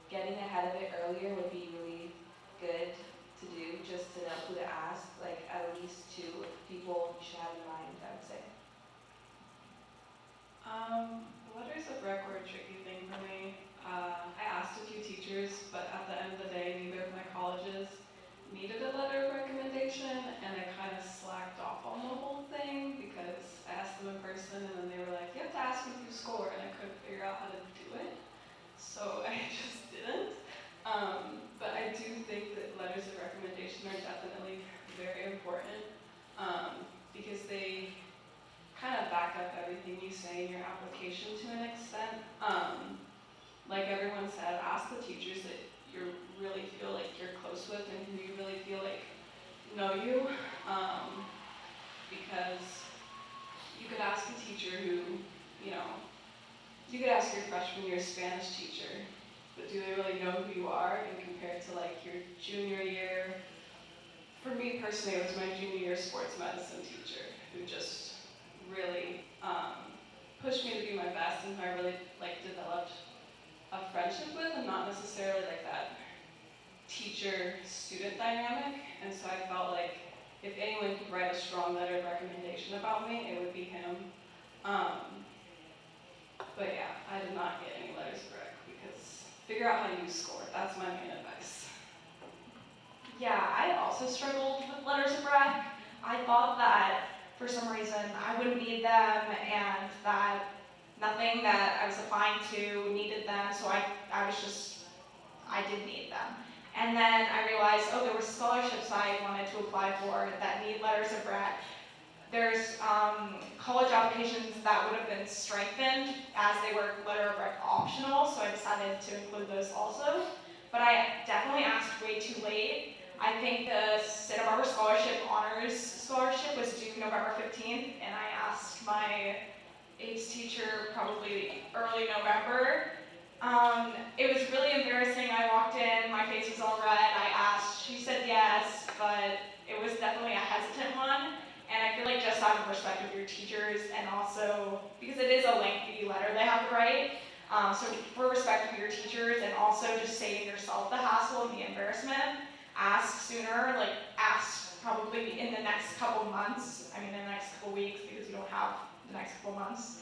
getting ahead of it earlier would be really good to do, just to know who to ask, like at least 2 people you should have in mind, I would say. Letters of rec were a tricky thing for me. I asked a few teachers, but at the end of the day, neither of my colleges needed a letter of recommendation, and I kind of slacked off on the whole thing because I asked them in person, and then they were like, you have to ask me through SCORE, and I couldn't figure out how to do it, so I just didn't. But I do think that letters of recommendation are definitely very important because they kind of back up everything everything you say in your application to an extent. Like everyone said, ask the teachers that you really feel like you're close with and who you really feel like know you. Because you could ask a teacher who, you could ask your freshman year Spanish teacher, but do they really know who you are? And compared to like your junior year, for me personally, it was my junior year sports medicine teacher who just really pushed me to be my best and who I really like developed a friendship with, and not necessarily like that teacher-student dynamic. And so I felt like if anyone could write a strong letter of recommendation about me, it would be him. But yeah, I did not get any letters of rec because figure out how to use SCORE. That's my main advice. Yeah, I also struggled with letters of rec. I thought that for some reason I wouldn't need them and that nothing that I was applying to needed them, so I did need them. And then I realized, oh, there were scholarships I wanted to apply for that need letters of rec. There's college applications that would have been strengthened as they were letter of rec optional, so I decided to include those also. But I definitely asked way too late. I think the Santa Barbara Scholarship Honors Scholarship was due November 15th, and I asked my AIDS teacher probably early November. It was really embarrassing. I walked in, my face was all red. I asked, she said yes, but it was definitely a hesitant one. And I feel like just out of respect of your teachers, and also because it is a lengthy letter they have to write, so for respect of your teachers, and also just saving yourself the hassle and the embarrassment, ask sooner, like ask probably in the next couple months, in the next couple weeks, because you don't have the next couple months.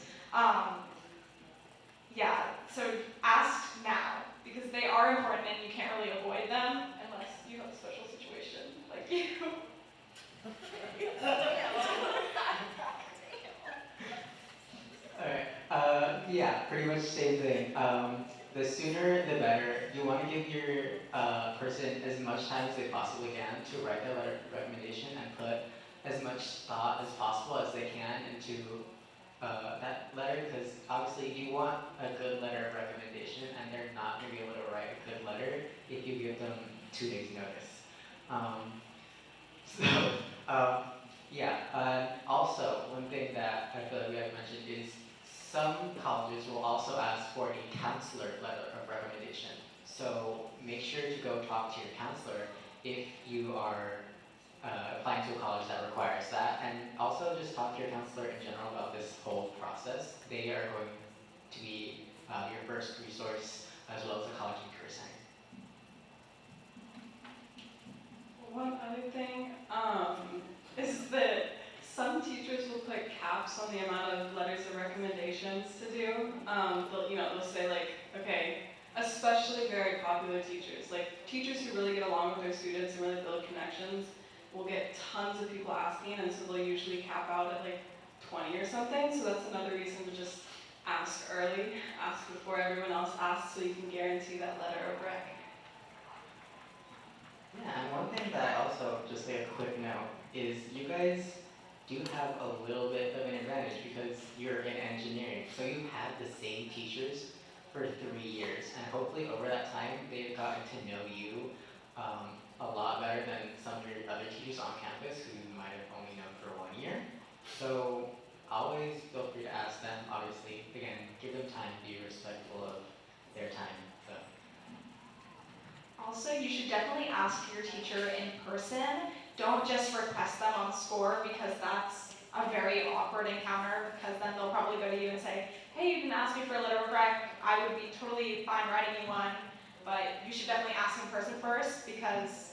Yeah, so ask now, because they are important and you can't really avoid them unless you have a special situation like you. Alright, yeah, pretty much same thing. The sooner the better. You want to give your person as much time as they possibly can to write their letter of recommendation and put as much thought as possible as they can into that letter, because obviously you want a good letter of recommendation and they're not going to be able to write a good letter if you give them 2 days notice. Also, one thing that I feel like we have mentioned is some colleges will also ask for a counselor letter of recommendation. So make sure to go talk to your counselor if you are applying to a college that requires that, and also just talk to your counselor in general about this whole process. They are going to be your first resource, as well as the college and career center. One other thing is that some teachers will put caps on the amount of letters of recommendations to do. They'll say like, okay, especially very popular teachers, like teachers who really get along with their students and really build connections, will get tons of people asking, and so they'll usually cap out at like 20 or something. So that's another reason to just ask early, ask before everyone else asks, so you can guarantee that letter of rec. Yeah, and one thing that I also, just like a quick note, is you guys do have a little bit of an advantage because you're in engineering. So you've had the same teachers for 3 years, and hopefully over that time they've gotten to know you a lot better than some of your other teachers on campus who you might have only known for 1 year. So always feel free to ask them. Obviously, again, give them time, be respectful of their time. So. Also, you should definitely ask your teacher in person. Don't just request them on SCORE, because that's a very awkward encounter, because then they'll probably go to you and say, hey, you didn't ask me for a letter of rec. I would be totally fine writing you one, but you should definitely ask in person first, because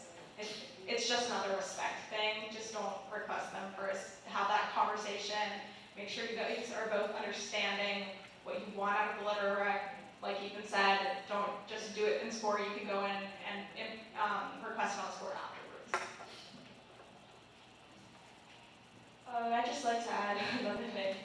it's just another respect thing. Just don't request them first. Have that conversation. Make sure you guys are both understanding what you want out of the letter of rec. Like Ethan said, don't just do it in SCORE. You can go in and request it on SCORE afterwards. I'd just like to add another thing.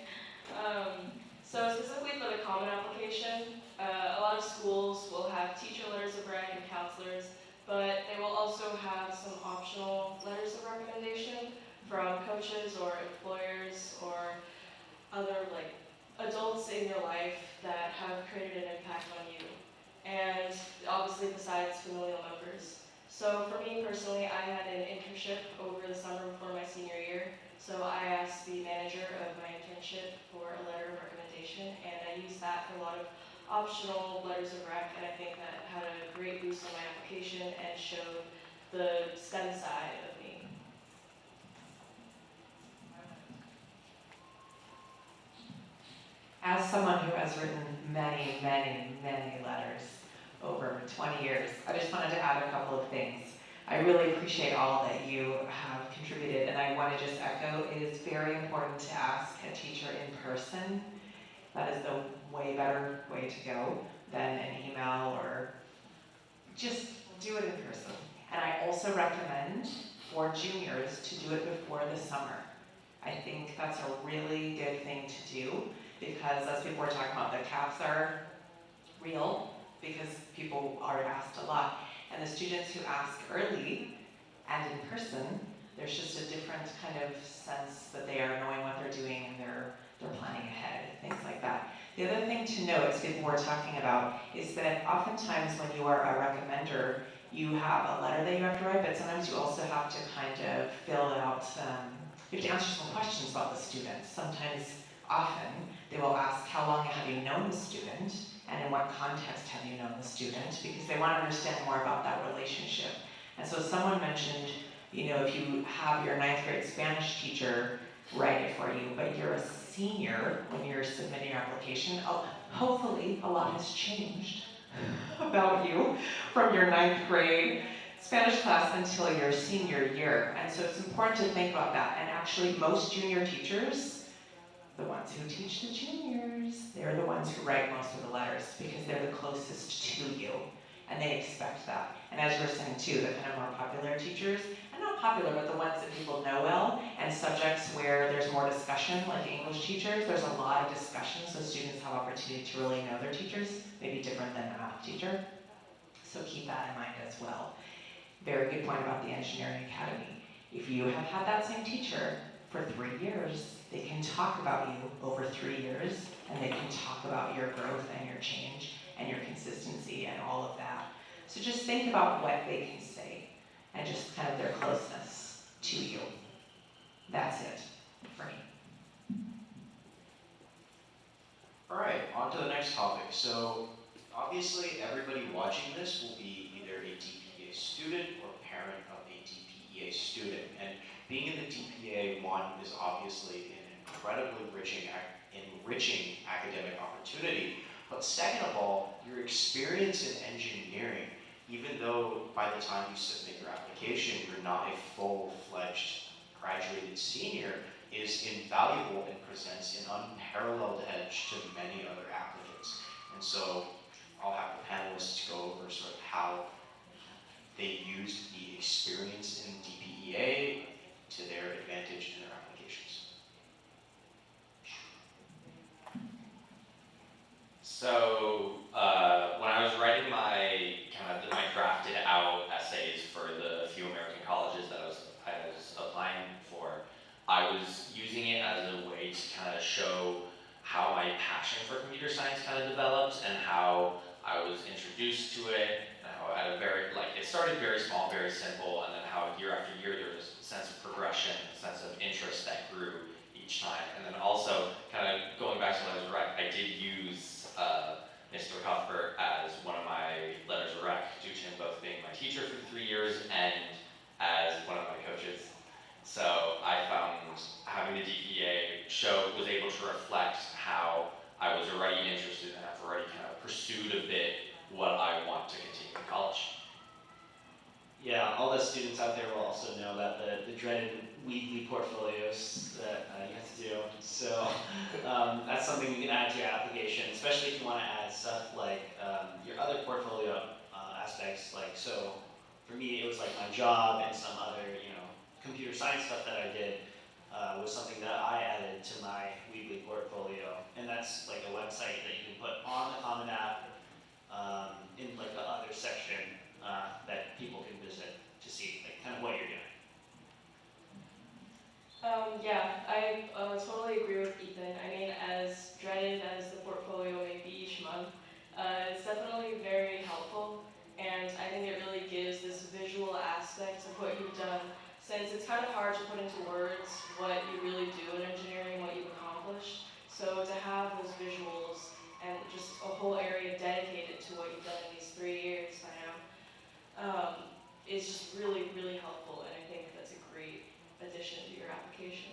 So specifically for the common application, a lot of schools will have teacher letters of rec and counselors, but they will also have some optional letters of recommendation from coaches or employers or other results in your life that have created an impact on you, and obviously besides familial members. So for me personally, I had an internship over the summer before my senior year. So I asked the manager of my internship for a letter of recommendation, and I used that for a lot of optional letters of rec, and I think that had a great boost on my application and showed the STEM side of me. As someone who has written many, many, many letters over 20 years, I just wanted to add a couple of things. I really appreciate all that you have contributed, and I want to just echo, it is very important to ask a teacher in person. That is the way better way to go than an email, or just do it in person. And I also recommend for juniors to do it before the summer. I think that's a really good thing to do, because as people were talking about, the caps are real because people are asked a lot. And the students who ask early and in person, there's just a different kind of sense that they are knowing what they're doing and they're planning ahead, things like that. The other thing to note, as people were talking about, is that oftentimes when you are a recommender, you have a letter that you have to write, but sometimes you also have to kind of fill out, you have to answer some questions about the student. Sometimes, often, they will ask, how long have you known the student, and in what context have you known the student, because they want to understand more about that relationship. And so someone mentioned, you know, if you have your 9th grade Spanish teacher write it for you, but you're a senior when you're submitting your application, hopefully a lot has changed about you from your 9th grade Spanish class until your senior year. And so it's important to think about that. And actually most junior teachers, the ones who teach the juniors, they're the ones who write most of the letters because they're the closest to you. And they expect that. And as you were saying too, the kind of more popular teachers, and not popular, but the ones that people know well, and subjects where there's more discussion, like English teachers, there's a lot of discussion, so students have opportunity to really know their teachers, maybe different than a math teacher. So keep that in mind as well. Very good point about the engineering academy. If you have had that same teacher for 3 years, they can talk about you over 3 years, and they can talk about your growth and your change and your consistency and all of that. So just think about what they can say and just kind of their closeness to you. That's it for me. All right, on to the next topic. So obviously everybody watching this will be either a DPEA student or parent of a DPEA student. And being in the DPEA, one is obviously an incredibly enriching academic opportunity. But second of all, your experience in engineering, even though by the time you submit your application, you're not a full-fledged graduated senior, is invaluable and presents an unparalleled edge to many other applicants. And so I'll have the panelists go over sort of how they used the experience in DPEA to their advantage in their applications. So when I was writing my drafted out essays for the few American colleges that I was applying for, I was using it as a way to kind of show how my passion for computer science kind of developed and how I was introduced to it, and how at a very, it started very small, very simple, and then how year after year there was a sense of progression, a sense of interest that grew each time. And then also, kind of going back to when I was rec, I did use Mr. Cuthbert as one of my letters of rec, due to him both being my teacher for 3 years and as one of my coaches. So I found having the DPEA was able to reflect how I was already interested and I've already kind of pursued a bit what I want to continue in college. Yeah, all the students out there will also know about the dreaded weekly portfolios that you have to do. So that's something you can add to your application, especially if you want to add stuff like your other portfolio aspects. Like, so for me, it was like my job and some other, computer science stuff that I did was something that I added to my weekly portfolio. And that's like a website that you can put on the Common App in like the other section that people can visit to see like kind of what you're doing. Yeah, I totally agree with Ethan. I mean, as dreaded as the since it's kind of hard to put into words what you really do in engineering, what you've accomplished. So to have those visuals and just a whole area dedicated to what you've done in these 3 years is just really, really helpful, and I think that's a great addition to your application.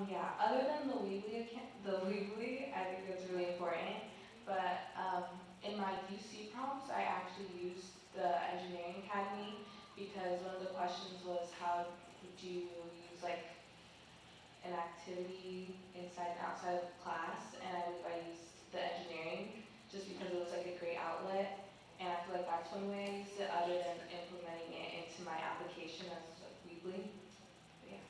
Yeah, other than the Weebly, I think it's really important. But in my UC prompts, I actually used the Engineering Academy because one of the questions was how would you use like an activity inside and outside of class, and I believe I used the engineering just because it was like a great outlet, and I feel like that's one way I used it other than implementing it into my application as a Weebly. But yeah.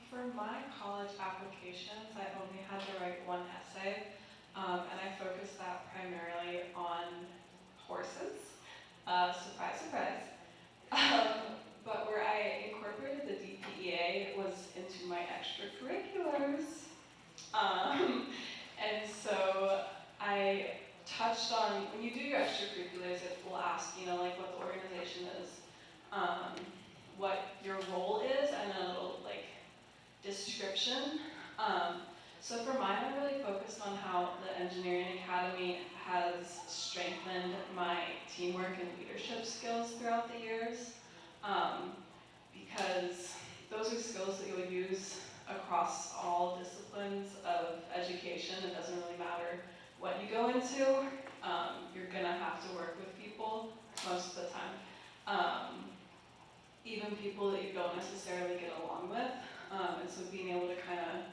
For my college applications, I only had to write one essay, and I focused that primarily on horses. Surprise, surprise. But where I incorporated the DPEA was into my extracurriculars. And so I touched on, when you do your extracurriculars, it will ask, you know, like what the organization is, what your role is, and a little like description. So for mine, I really focused on how the Engineering Academy has strengthened my teamwork and leadership skills throughout the years, because those are skills that you'll use across all disciplines of education. It doesn't really matter what you go into, you're gonna have to work with people most of the time. Even people that you don't necessarily get along with. And so being able to kind of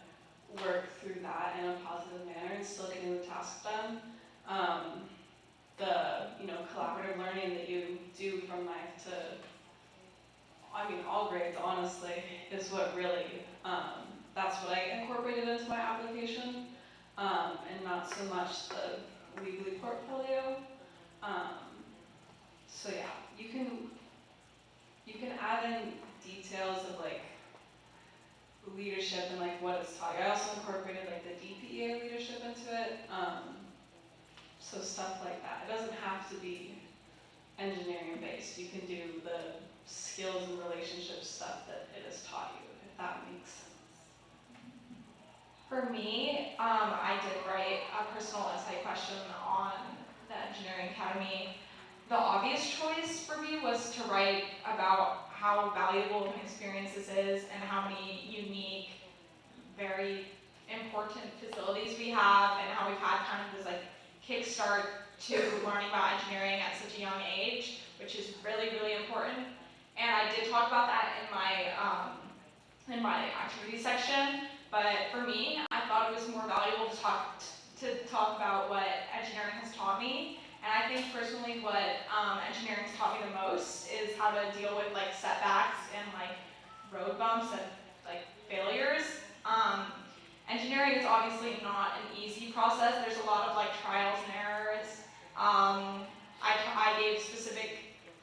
work through that in a positive manner and still getting the task done. The collaborative learning that you do from ninth to, I mean, all grades, honestly, is what really, that's what I incorporated into my application, and not so much the Weebly portfolio. So yeah, you can add in details of like leadership and like what it's taught you. I also incorporated like the DPEA leadership into it. So stuff like that. It doesn't have to be engineering based. You can do the skills and relationship stuff that it has taught you, if that makes sense. For me, I did write a personal essay question on the Engineering Academy. The obvious choice for me was to write about how valuable my experience this is and how many unique, very important facilities we have, and how we've had kind of this like kickstart to learning about engineering at such a young age, which is really, really important. And I did talk about that in my activity section, but for me, I thought it was more valuable to talk about what engineering has taught me. And I think personally what engineering has taught me the most is how to deal with like setbacks and like road bumps and like failures. Engineering is obviously not an easy process. There's a lot of like trials and errors. I gave specific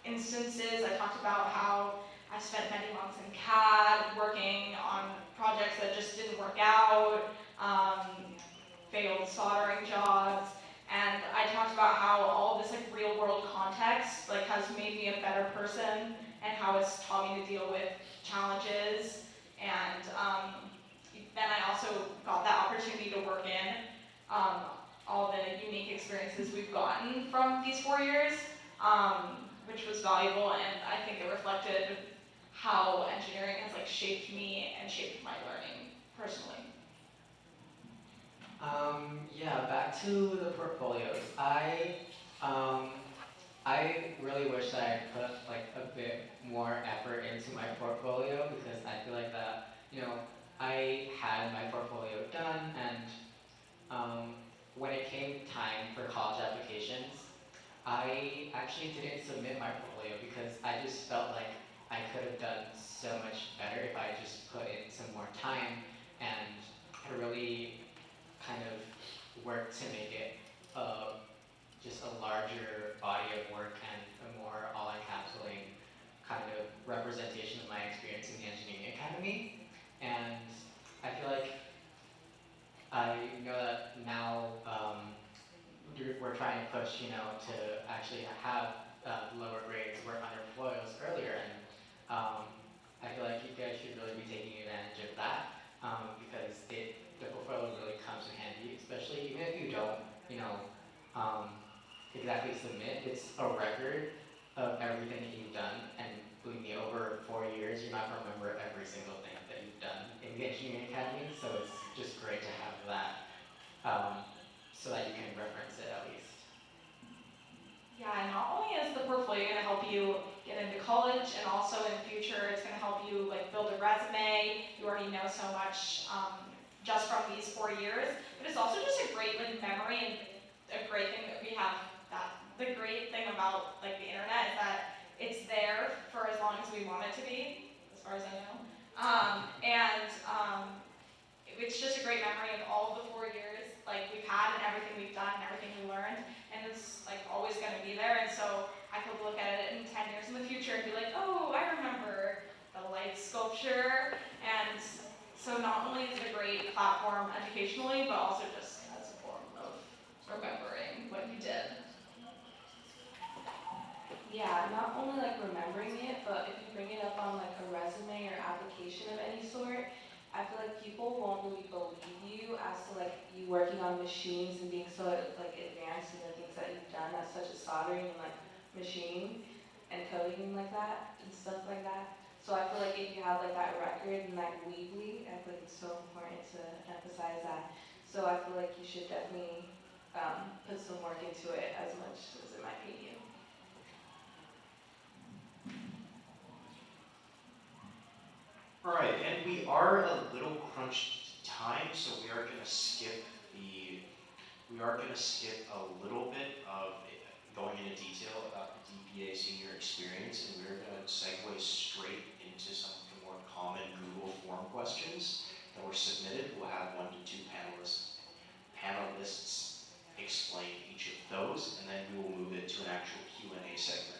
instances. I talked about how I spent many months in CAD working on projects that just didn't work out, failed soldering jobs. And I talked about how all of this like real world context like has made me a better person and how it's taught me to deal with challenges. And then I also got that opportunity to work in all the unique experiences we've gotten from these 4 years, which was valuable, and I think it reflected how engineering has like shaped me and shaped my learning personally. Yeah, back to the portfolios. I really wish that I put like a bit more effort into my portfolio, because I feel like that, I had my portfolio done, and when it came time for college applications, I actually didn't submit my portfolio because I just felt like I could have done so much better if I just put in some more time and really kind of worked to make it just a larger body of work and a more all-encapsulating kind of representation of my experience in the Engineering Academy. And I feel like I know that now we're trying to push, to actually have lower grades were under portfolios earlier, and I feel like you guys should really be taking advantage of that because the portfolio really comes in handy, especially even if you don't, you know, um, exactly submit. It's a record of everything that you've done, and believe me, over 4 years, you're not gonna remember every single thing that you've done in the engineering academy. So it's just great to have that, so that you can reference it at least. Yeah, and not only is the portfolio going to help you get into college, and also in the future, it's going to help you like build a resume. You already know so much just from these 4 years, but it's also just a great like memory, and a great thing that we have. That the great thing about like the internet is that it's there for as long as we want it to be, as far as I know, it's just a great memory of all of the 4 years like we've had and everything we've done and everything we learned, and it's like always going to be there. And so I could look at it in 10 years in the future and be like, oh, I remember the light sculpture. And so not only is it a great platform educationally, but also just as a form of remembering what you did. Yeah, not only like remembering it, but if you bring it up on like a resume or application of any sort, I feel like people won't really believe you as to like you working on machines and being so like advanced in the things that you've done, as such as soldering and like machining and coding like that and stuff like that. So I feel like if you have like that record and that weebly, I feel like it's so important to emphasize that. So I feel like you should definitely put some work into it as much as it might pay you. All right, and we are a little crunched time, so we are going to skip a little bit of going into detail about the DPA senior experience, and we're going to segue straight into some of the more common Google form questions that were submitted. We'll have 1 to 2 panelists explain each of those, and then we will move it to an actual Q&A segment.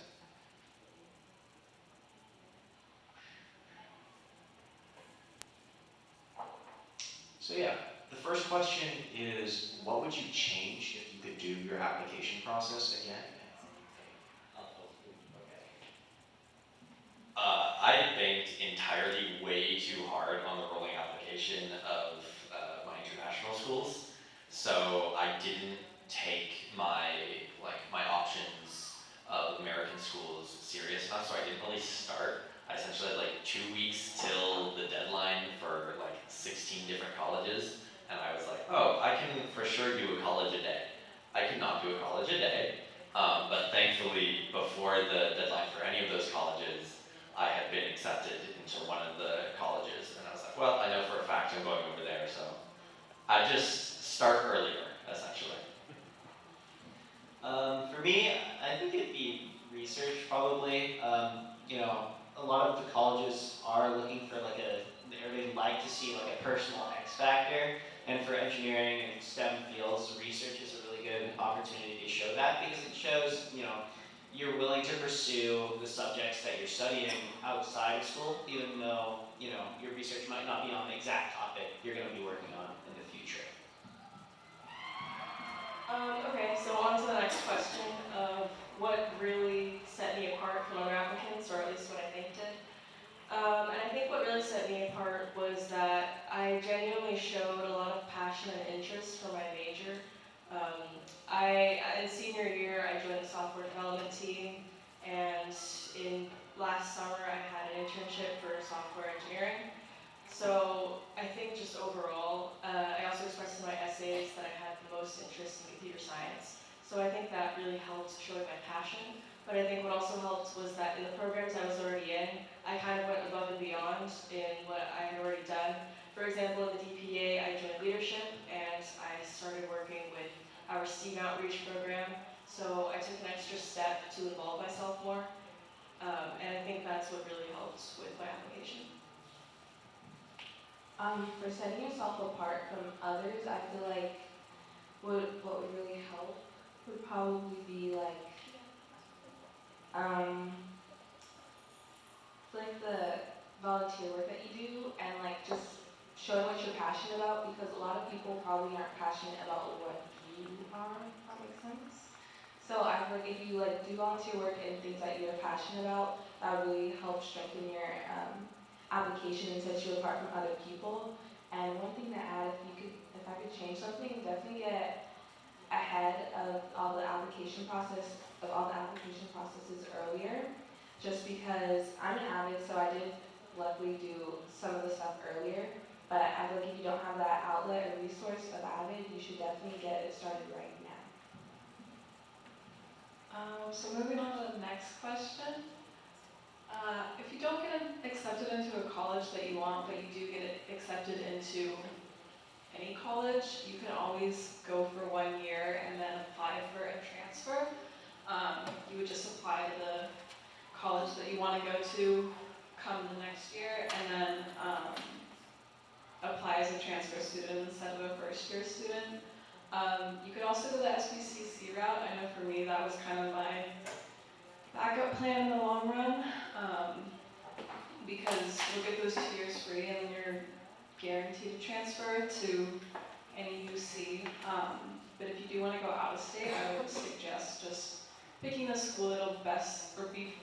So yeah, the first question is, what would you change if you could do your application process again? I banked entirely way too hard on the rolling application of my international schools, so I didn't take my options of American schools serious enough. So I didn't really start. I essentially had like 2 weeks till the deadline for like 16 different colleges, and I was like, oh, I can for sure do a college a day. I could not do a college a day, but thankfully before the deadline for any of those colleges, I had been accepted into one of the colleges, and I was like, well, I know for a fact I'm going over there, so I just start earlier, essentially. For me, I think it'd be research probably. You know, a lot of the colleges are looking for like or they'd like to see like a personal X factor. And for engineering and STEM fields, research is a really good opportunity to show that, because it shows, you know, you're willing to pursue the subjects that you're studying outside of school, even though, you know, your research might not be on the exact topic you're going to be working on in the future. Okay, so on to the next question of what really set me apart from other applicants, or at least what I think did. And I think what really set me apart was that I genuinely showed a lot of passion and interest for my major. In senior year, I joined the software development team, and in last summer, I had an internship for software engineering. So I think just overall, I also expressed in my essays that I had the most interest in computer science. So I think that really helped show my passion. But I think what also helped was that in the programs I was already in, I kind of went above and beyond in what I had already done. For example, in the DPEA, I joined leadership, and I started working with our STEAM outreach program. So I took an extra step to involve myself more. And I think that's what really helped with my application. For setting yourself apart from others, I feel like what would really help would probably be like the volunteer work that you do, and like just showing what you're passionate about, because a lot of people probably aren't passionate about what you are, if that makes sense. So So I feel like if you like do volunteer work in things that you're passionate about, that would really help strengthen your application and set you apart from other people. And one thing to add, if I could change something, definitely get ahead of all the application processes earlier. Just because I'm an avid, so I did luckily do some of the stuff earlier. But I feel like if you don't have that outlet or resource of avid, you should definitely get it started right now. So moving on to the next question. If you don't get accepted into a college that you want, but you do get accepted into any college, you can always go for 1 year and then apply for a transfer. You would just apply to the college that you want to go to come the next year, and then apply as a transfer student instead of a first-year student. You could also go the SBCC route. I know for me that was kind of my backup plan in the long run, because you'll get those 2 years free and then you're guaranteed to transfer to any UC. But if you do want to go out of state, I would suggest just picking the school that'll best be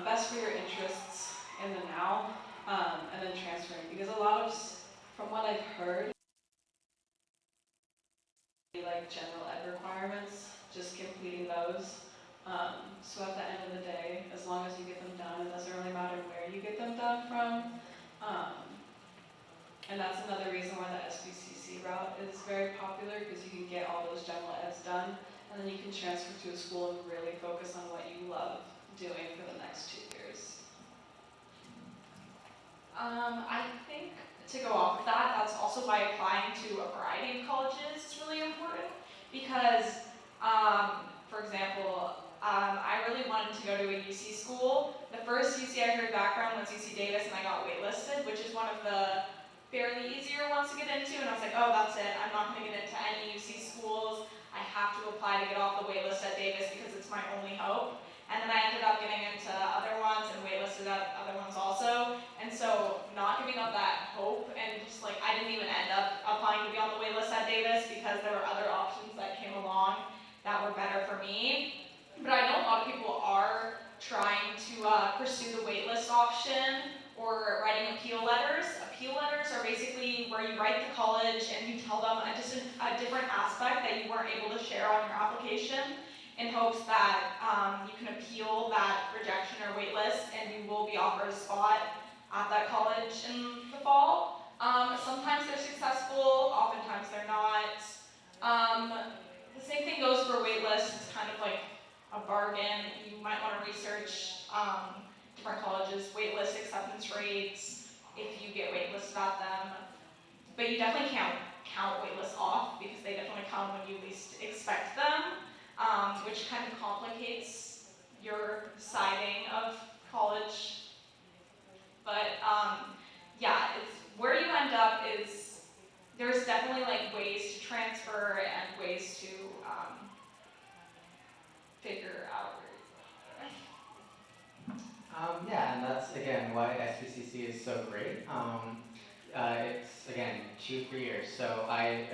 best for your interests in the now, and then transferring. Because a lot of, from what I've heard, like general ed requirements, just completing those. So at the end of the day, as long as you get them done, it doesn't really matter where you get them done from. And that's another reason why the SBCC route is very popular, because you can get all those general eds done, and then you can transfer to a school and really focus on what you love doing for the next 2 years. I think to go off of that, that's also by applying to a variety of colleges is really important because, for example, I really wanted to go to a UC school. The first UC I heard back from was UC Davis, and I got waitlisted, which is one of the fairly easier ones to get into, and I was like, oh, that's it. I'm not going to get into any UC schools. I have to apply to get off the waitlist at Davis because it's my only hope. And then I ended up getting into other ones and waitlisted at other ones also. And so not giving up that hope, and just like I didn't even end up applying to be on the waitlist at Davis because there were other options that came along that were better for me. But I know a lot of people are trying to pursue the waitlist option or writing appeal letters. Appeal letters are basically where you write the college and you tell them just a different aspect that you weren't able to share on your application, in hopes that you can appeal that rejection or waitlist and you will be offered a spot at that college in the fall. Sometimes they're successful, oftentimes they're not. The same thing goes for waitlists. It's kind of like a bargain. You might want to research different colleges' waitlist acceptance rates if you get waitlisted at them. But you definitely can't count waitlists off because they definitely come when you least expect them. Which kind of complicates your deciding of college. But yeah, it's where you end up is, there's definitely like ways to transfer and ways to figure out where you go. Yeah, and that's again why SBCC is so great. It's again 2-3 years. So I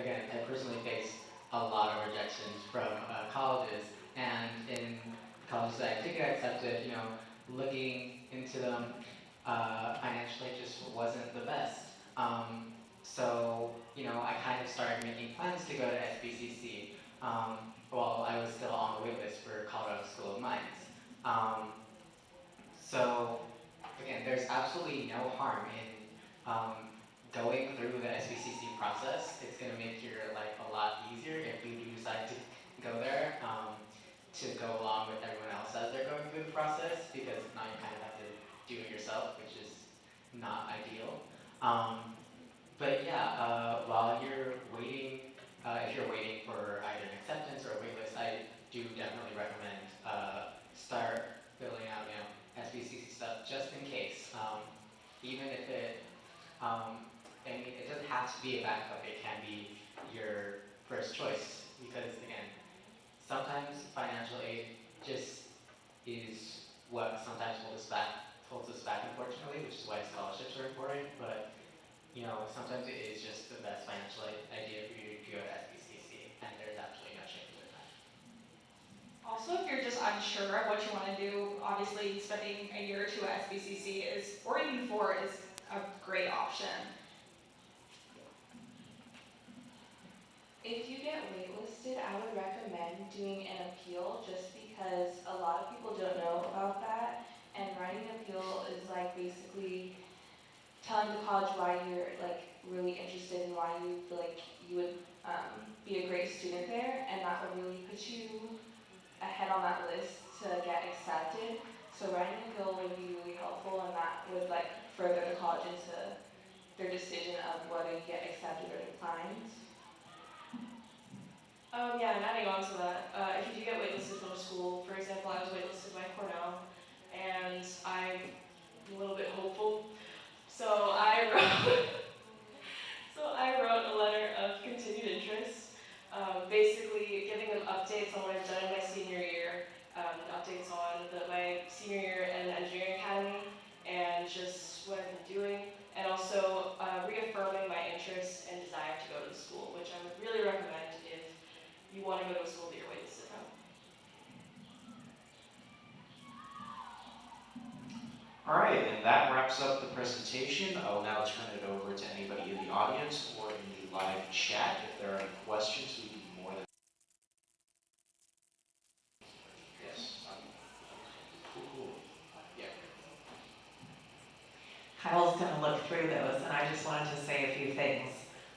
personally faced a lot of rejections from colleges, and in colleges that I did get accepted, looking into them financially just wasn't the best. So I kind of started making plans to go to SBCC while I was still on the waitlist for Colorado School of Mines. So again, there's absolutely no harm in going through the SBCC process. It's going to make your life a lot easier if you do decide to go there, to go along with everyone else as they're going through the process, because now you kind of have to do it yourself, which is not ideal. But yeah, while you're waiting, if you're waiting for either an acceptance or a waitlist, I do definitely recommend start filling out, SBCC stuff just in case. Even if it doesn't have to be a backup, it can be your first choice, because again, sometimes financial aid just is what sometimes holds us back, unfortunately, which is why scholarships are important. But sometimes it is just the best financial idea for you to go to SBCC, and there's absolutely no shame in that. Also, if you're just unsure of what you want to do, obviously spending a year or two at SBCC is, or even 4, is a great option. If you get waitlisted, I would recommend doing an appeal just because a lot of people don't know about that. And writing an appeal is like basically telling the college why you're like really interested and why you feel like you would be a great student there, and that would really put you ahead on that list to get accepted. So writing an appeal would be really helpful, and that would like further the college into their decision of whether you get accepted or declined. Yeah, and adding on to that, if you do get waitlisted from a school, for example, I was waitlisted by Cornell, and I'm a little bit hopeful. So I wrote a letter of continued interest, basically giving them updates on what I've done in my senior year, updates on my senior year in the engineering academy, and just what I've been doing, and also reaffirming my interest and desire to go to the school, which I would really recommend if you want to go to a school that you're waitlisted from. All right, and that wraps up the presentation. I'll now turn it over to anybody in the audience or in the live chat. If there are any questions, we'd be more than... Yes. Cool. Yeah. Kyle's going to look through those, and I just wanted to say a few things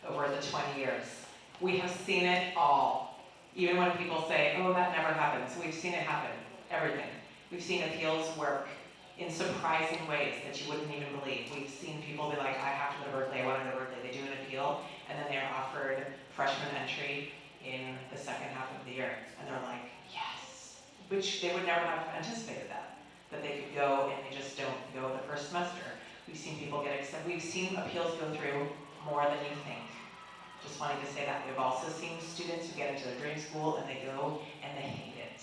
over the 20 years. We have seen it all. Even when people say, oh, that never happens, we've seen it happen, everything. We've seen appeals work in surprising ways that you wouldn't even believe. We've seen people be like, I have to go to Berkeley, I want to go to Berkeley. They do an appeal, and then they're offered freshman entry in the second half of the year. And they're like, yes, which they would never have anticipated that they could go and they just don't go the first semester. We've seen people get accepted. We've seen appeals go through more than you think. Just wanting to say that. We've also seen students who get into their dream school and they go and they hate it.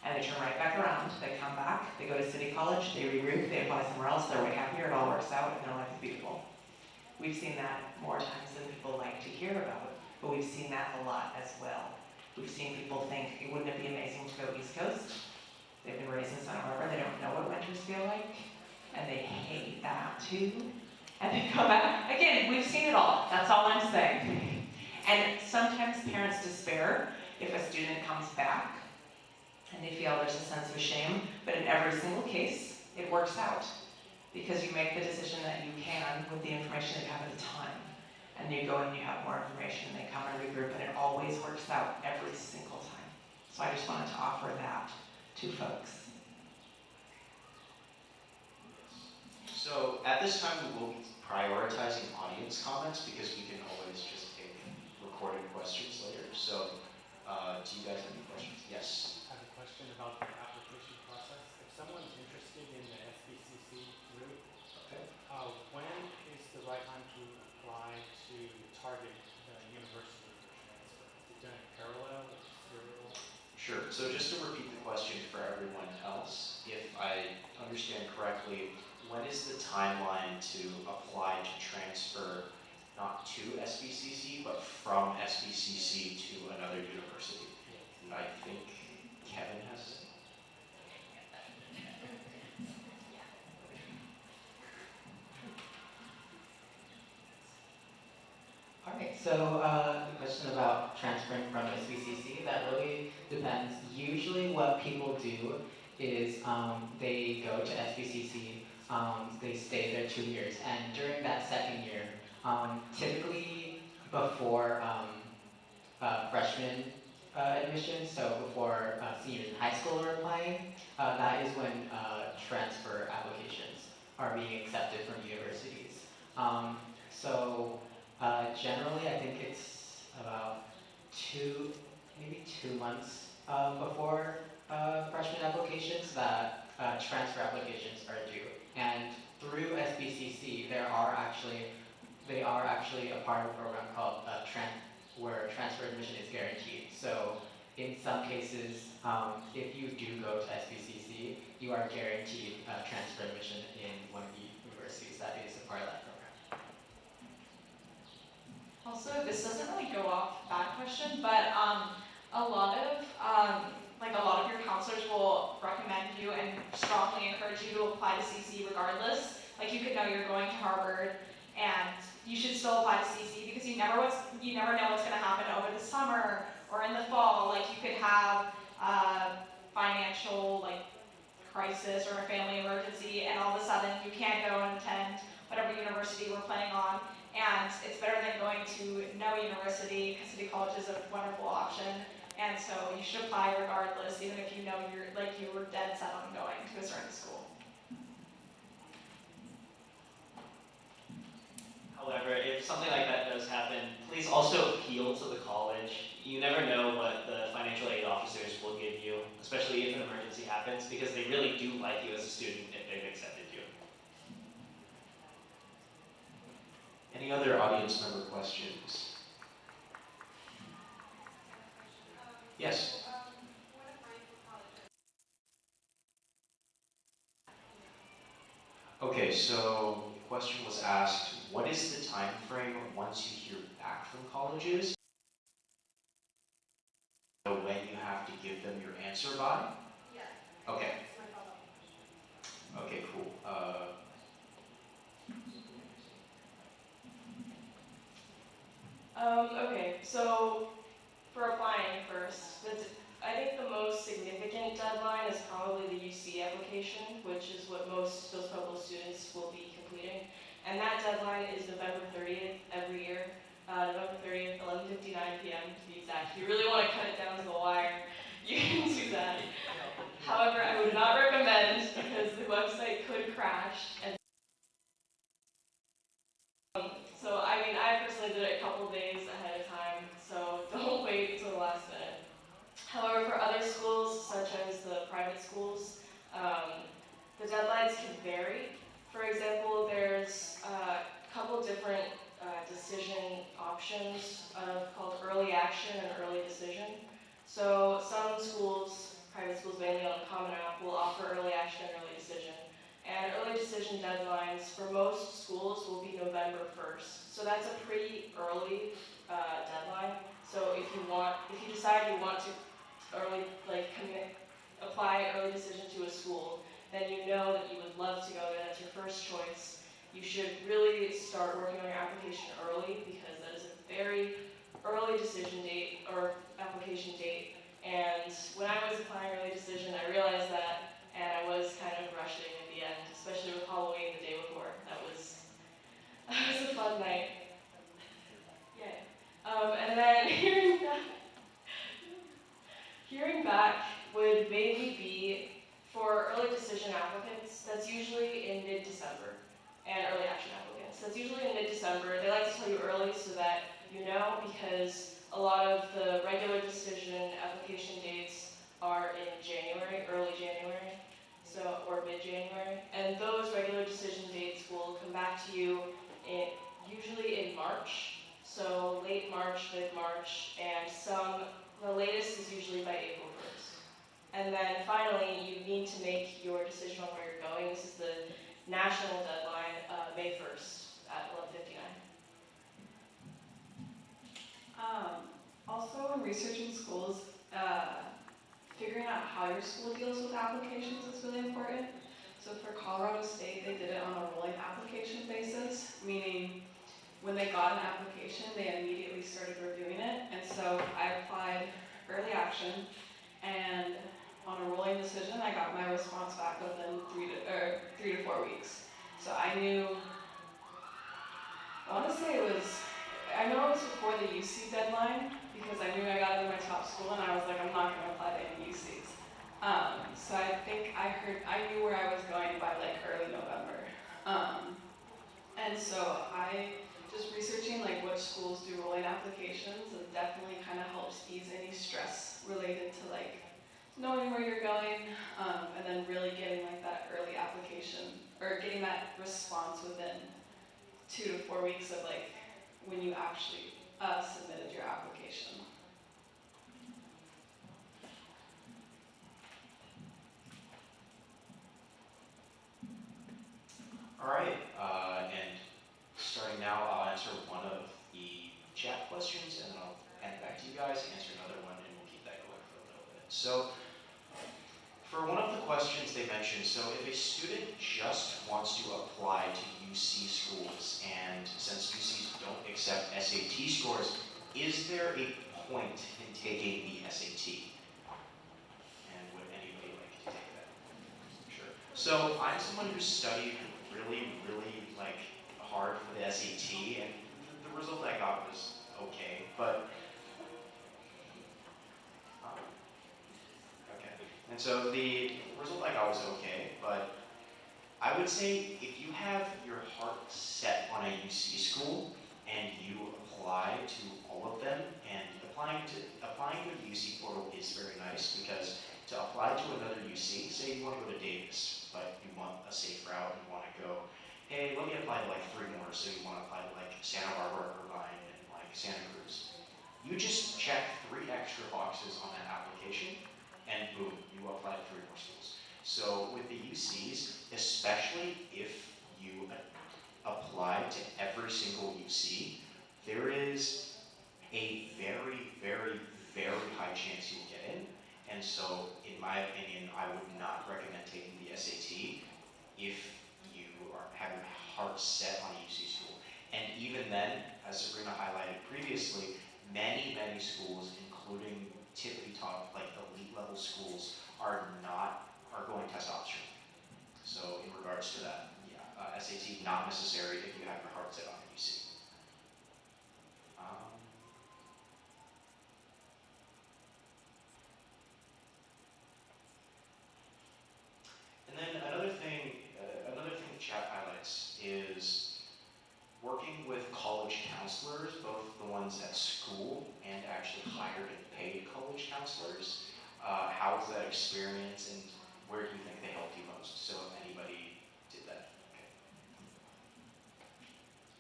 And they turn right back around, they come back, they go to City College, they regroup, they apply somewhere else, they're way happier, it all works out, and their life is beautiful. We've seen that more times than people like to hear about, but we've seen that a lot as well. We've seen people think, wouldn't it be amazing to go East Coast? They've been raised in Santa Barbara, they don't know what winters feel like, and they hate that too. And they come back. Again, we've seen it all. That's all I'm saying. And sometimes parents despair if a student comes back and they feel there's a sense of shame, but in every single case, it works out. Because you make the decision that you can with the information that you have at the time. And you go and you have more information, and they come and regroup, and it always works out every single time. So I just wanted to offer that to folks. So at this time, we will be prioritizing audience comments because we can always just take recorded questions later. So do you guys have any questions? Yes. I have a question about the application process. If someone's interested in the SBCC route, Okay. When is the right time to apply to target the university for transfer? Is it done in parallel or serial? Sure. So just to repeat the question for everyone else, if I understand correctly, when is the timeline to apply to transfer not to SBCC, but from SBCC to another university? And I think Kevin has. All right, so the question about transferring from SBCC, that really depends. Usually what people do is they go to SBCC, they stay there 2 years, and during that second year, typically before freshman admission, so before seniors in high school are applying, that is when transfer applications are being accepted from universities. Generally, I think it's about maybe 2 months before freshman applications that transfer applications are due. And through SBCC, they are actually a part of a program called where transfer admission is guaranteed. So in some cases, if you do go to SBCC, you are guaranteed transfer admission in one of the universities that is a part of that program. Also, this doesn't really go off that question, but a lot of like a lot of your counselors will recommend you and strongly encourage you to apply to CC regardless. Like you could know you're going to Harvard and you should still apply to CC because you never know what's going to happen over the summer or in the fall. Like you could have financial like crisis or a family emergency and all of a sudden you can't go and attend whatever university we're planning on. And it's better than going to no university because City College is a wonderful option. And so you should apply regardless, even if you know you were dead set on going to a certain school. However, if something like that does happen, please also appeal to the college. You never know what the financial aid officers will give you, especially if an emergency happens, because they really do like you as a student if they've accepted you. Any other audience member questions? Yes? Okay, so the question was asked, what is the time frame once you hear back from colleges? When you have to give them your answer by? Yeah. Okay. That's my follow-up question. Okay, cool. Okay, so for applying first, I think the most significant deadline is probably the UC application, which is what most Dos Pueblos students will be completing. And that deadline is November 30th every year. November 30th, 11:59 p.m. to be exact. If you really want to cut it down to the wire, you can do that. However, I would not recommend because the website could crash. And so, I mean, I personally did it a couple days ahead of time, so don't wait until the last minute. However, for other schools, such as the private schools, the deadlines can vary. For example, there's a couple different decision options called early action and early decision. So some schools, private schools mainly on the Common App, will offer early action and early decision. And early decision deadlines for most schools will be November 1st. So that's a pretty early deadline. So if you decide you want to apply early decision to a school, then you know that you would love to go there, that's your first choice. You should really start working on your application early because that is a very early decision date or application date. And when I was applying early decision, I realized that, and I was kind of rushing at the end, especially with Halloween the day before. That was a fun night. Yeah. And then hearing back would mainly be for early decision applicants. That's usually in mid-December, and early action applicants. That's usually in mid-December. They like to tell you early so that you know, because a lot of the regular decision application dates are in January, early January, or mid-January. And those regular decision dates will come back to you usually in March. So late March, mid-March, and the latest is usually by April 1st. And then finally, you need to make your decision on where you're going. This is the national deadline, May 1st at 11:59. Also, when researching schools, figuring out how your school deals with applications is really important. So for Colorado State, they did it on a rolling application basis, meaning when they got an application, they immediately started reviewing it. And so I applied early action, and on a rolling decision, I got my response back within 3 to 4 weeks. So I know it was before the UC deadline, because I knew I got into my top school, and I was like, I'm not going to apply to any UCs. So I think I knew where I was going by like early November. And so just researching like which schools do rolling applications, it definitely kind of helps ease any stress related to like knowing where you're going, and then really getting like that early application, or getting that response within 2 to 4 weeks of like when you actually submitted your application. All right, and starting now, I'll answer one of the chat questions, and then I'll hand it back to you guys, answer another one, and we'll keep that going for a little bit. So For one of the questions they mentioned, so if a student just wants to apply to UC schools, and since UCs don't accept SAT scores, is there a point in taking the SAT? And would anybody like to take that? Sure. So I'm someone who studied really, really hard for the SAT, and the result I got was okay, but okay. And so the result I got was okay, but I would say if you have your heart set on a UC school and you apply to all of them, and applying to the UC portal is very nice because to apply to another UC, say you want to go to Davis, but you want a safe route, you want to go, hey, let me apply to 3 more, so you want to apply to Santa Barbara, Irvine, and Santa Cruz. You just check 3 extra boxes on that application, and boom, you apply to 3 more schools. So with the UCs, especially if you apply to every single UC, there is a very, very, very high chance you'll get in. And so, in my opinion, I would not recommend taking the SAT if you have your heart set on a UC school. And even then, as Sabrina highlighted previously, many, many schools, including tippity top, elite level schools, are going test option. So in regards to that, yeah, SAT not necessary if you have your heart set on a UC. And then another thing the chat highlights is working with college counselors, both the ones at school and actually hired and paid college counselors. How was that experience, and where do you think they helped you most? So if anybody did that. Okay.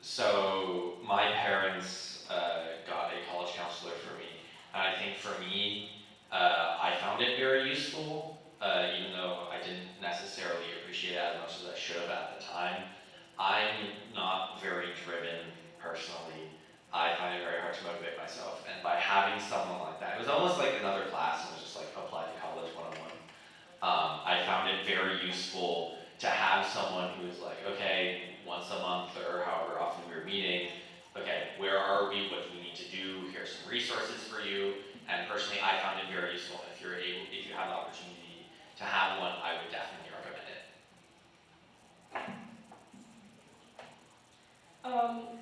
So my parents got a college counselor for me, and I think for me, I found it very useful, even though I didn't necessarily appreciate it as much as I should have at the time. I'm not very driven personally. I find it very hard to motivate myself, and by having someone like that, it was almost like another class, and it was just apply to college 101. I found it very useful to have someone who's okay, once a month or however often we're meeting, okay, where are we, what do we need to do, here's some resources for you, and personally I found it very useful. If you have the opportunity to have one, I would definitely recommend it.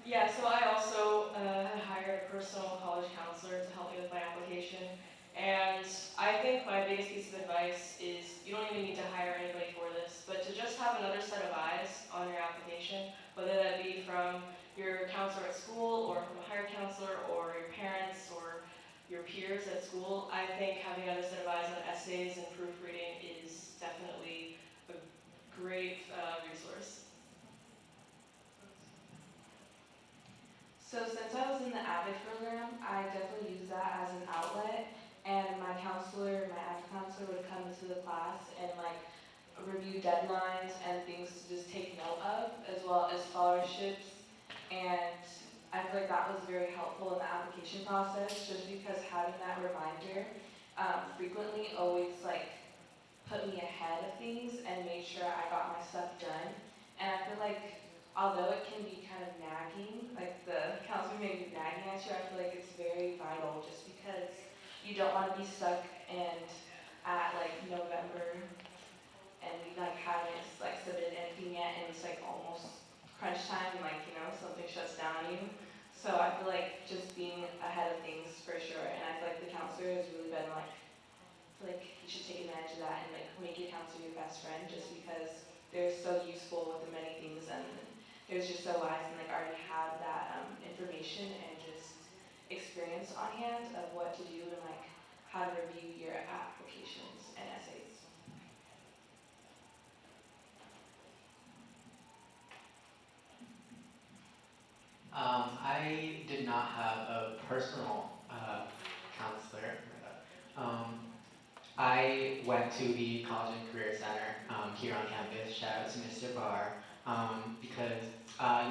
Yeah, so I also hired a personal college counselor to help me with my application. And I think my biggest piece of advice is you don't even need to hire anybody for this, but to just have another set of eyes on your application, whether that be from your counselor at school or from a hired counselor or your parents or your peers at school. I think having another set of eyes on essays and proofreading is definitely a great resource. So since I was in the AVID program, I definitely used that as an outlet, and my counselor, my AVID counselor would come into the class and review deadlines and things to just take note of, as well as scholarships, and I feel like that was very helpful in the application process, just because having that reminder frequently always put me ahead of things and made sure I got my stuff done. And I feel like although it can be kind of nagging, the counselor may be nagging at you, I feel like it's very vital just because you don't want to be stuck at November and we haven't submitted anything yet and it's almost crunch time and something shuts down on you. So I feel like just being ahead of things for sure, and I feel like the counselor has really been you should take advantage of that and make your counselor your best friend, just because they're so useful with the many things and they're just so wise and already have that information and just experience on hand of what to do and how to review your applications and essays. I did not have a personal counselor. I went to the College and Career Center here on campus. Shout out to Mr. Barr, because I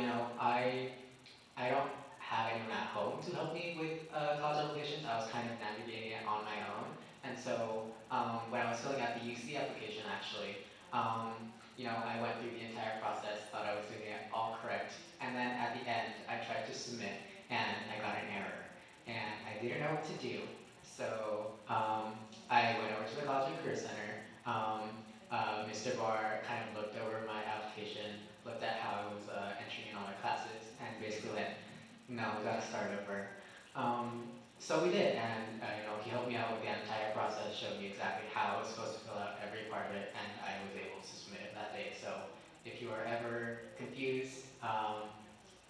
don't have anyone at home to help me with college applications. I was kind of navigating it on my own, And so when I was filling out the UC application, actually, I went through the entire process, thought I was doing it all correct, and then at the end, I tried to submit, and I got an error, and I didn't know what to do. So I went over to the College and Career Center. Mr. Barr kind of looked over my application, looked at how I was entering in all my classes, and basically went, no, we gotta start over. So we did, and he helped me out with the entire process, showed me exactly how I was supposed to fill out every part of it, and I was able to submit it that day. So if you are ever confused,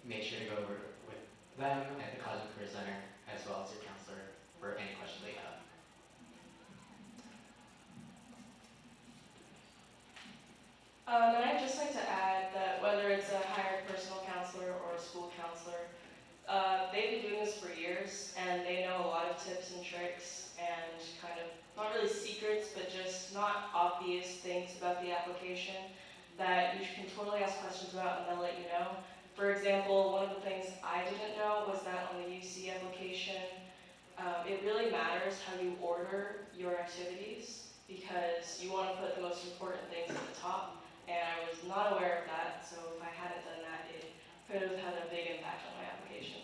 make sure to go over with them at the College and Career Center, as well as your counselor, for any questions they have. And I'd just like to add that whether it's a hired personal counselor or a school counselor, they've been doing this for years, and they know a lot of tips and tricks and kind of, not really secrets, but just not obvious things about the application that you can totally ask questions about, and they'll let you know. For example, one of the things I didn't know was that on the UC application, it really matters how you order your activities, because you want to put the most important things at the top. And I was not aware of that, so if I hadn't done that, it could have had a big impact on my application.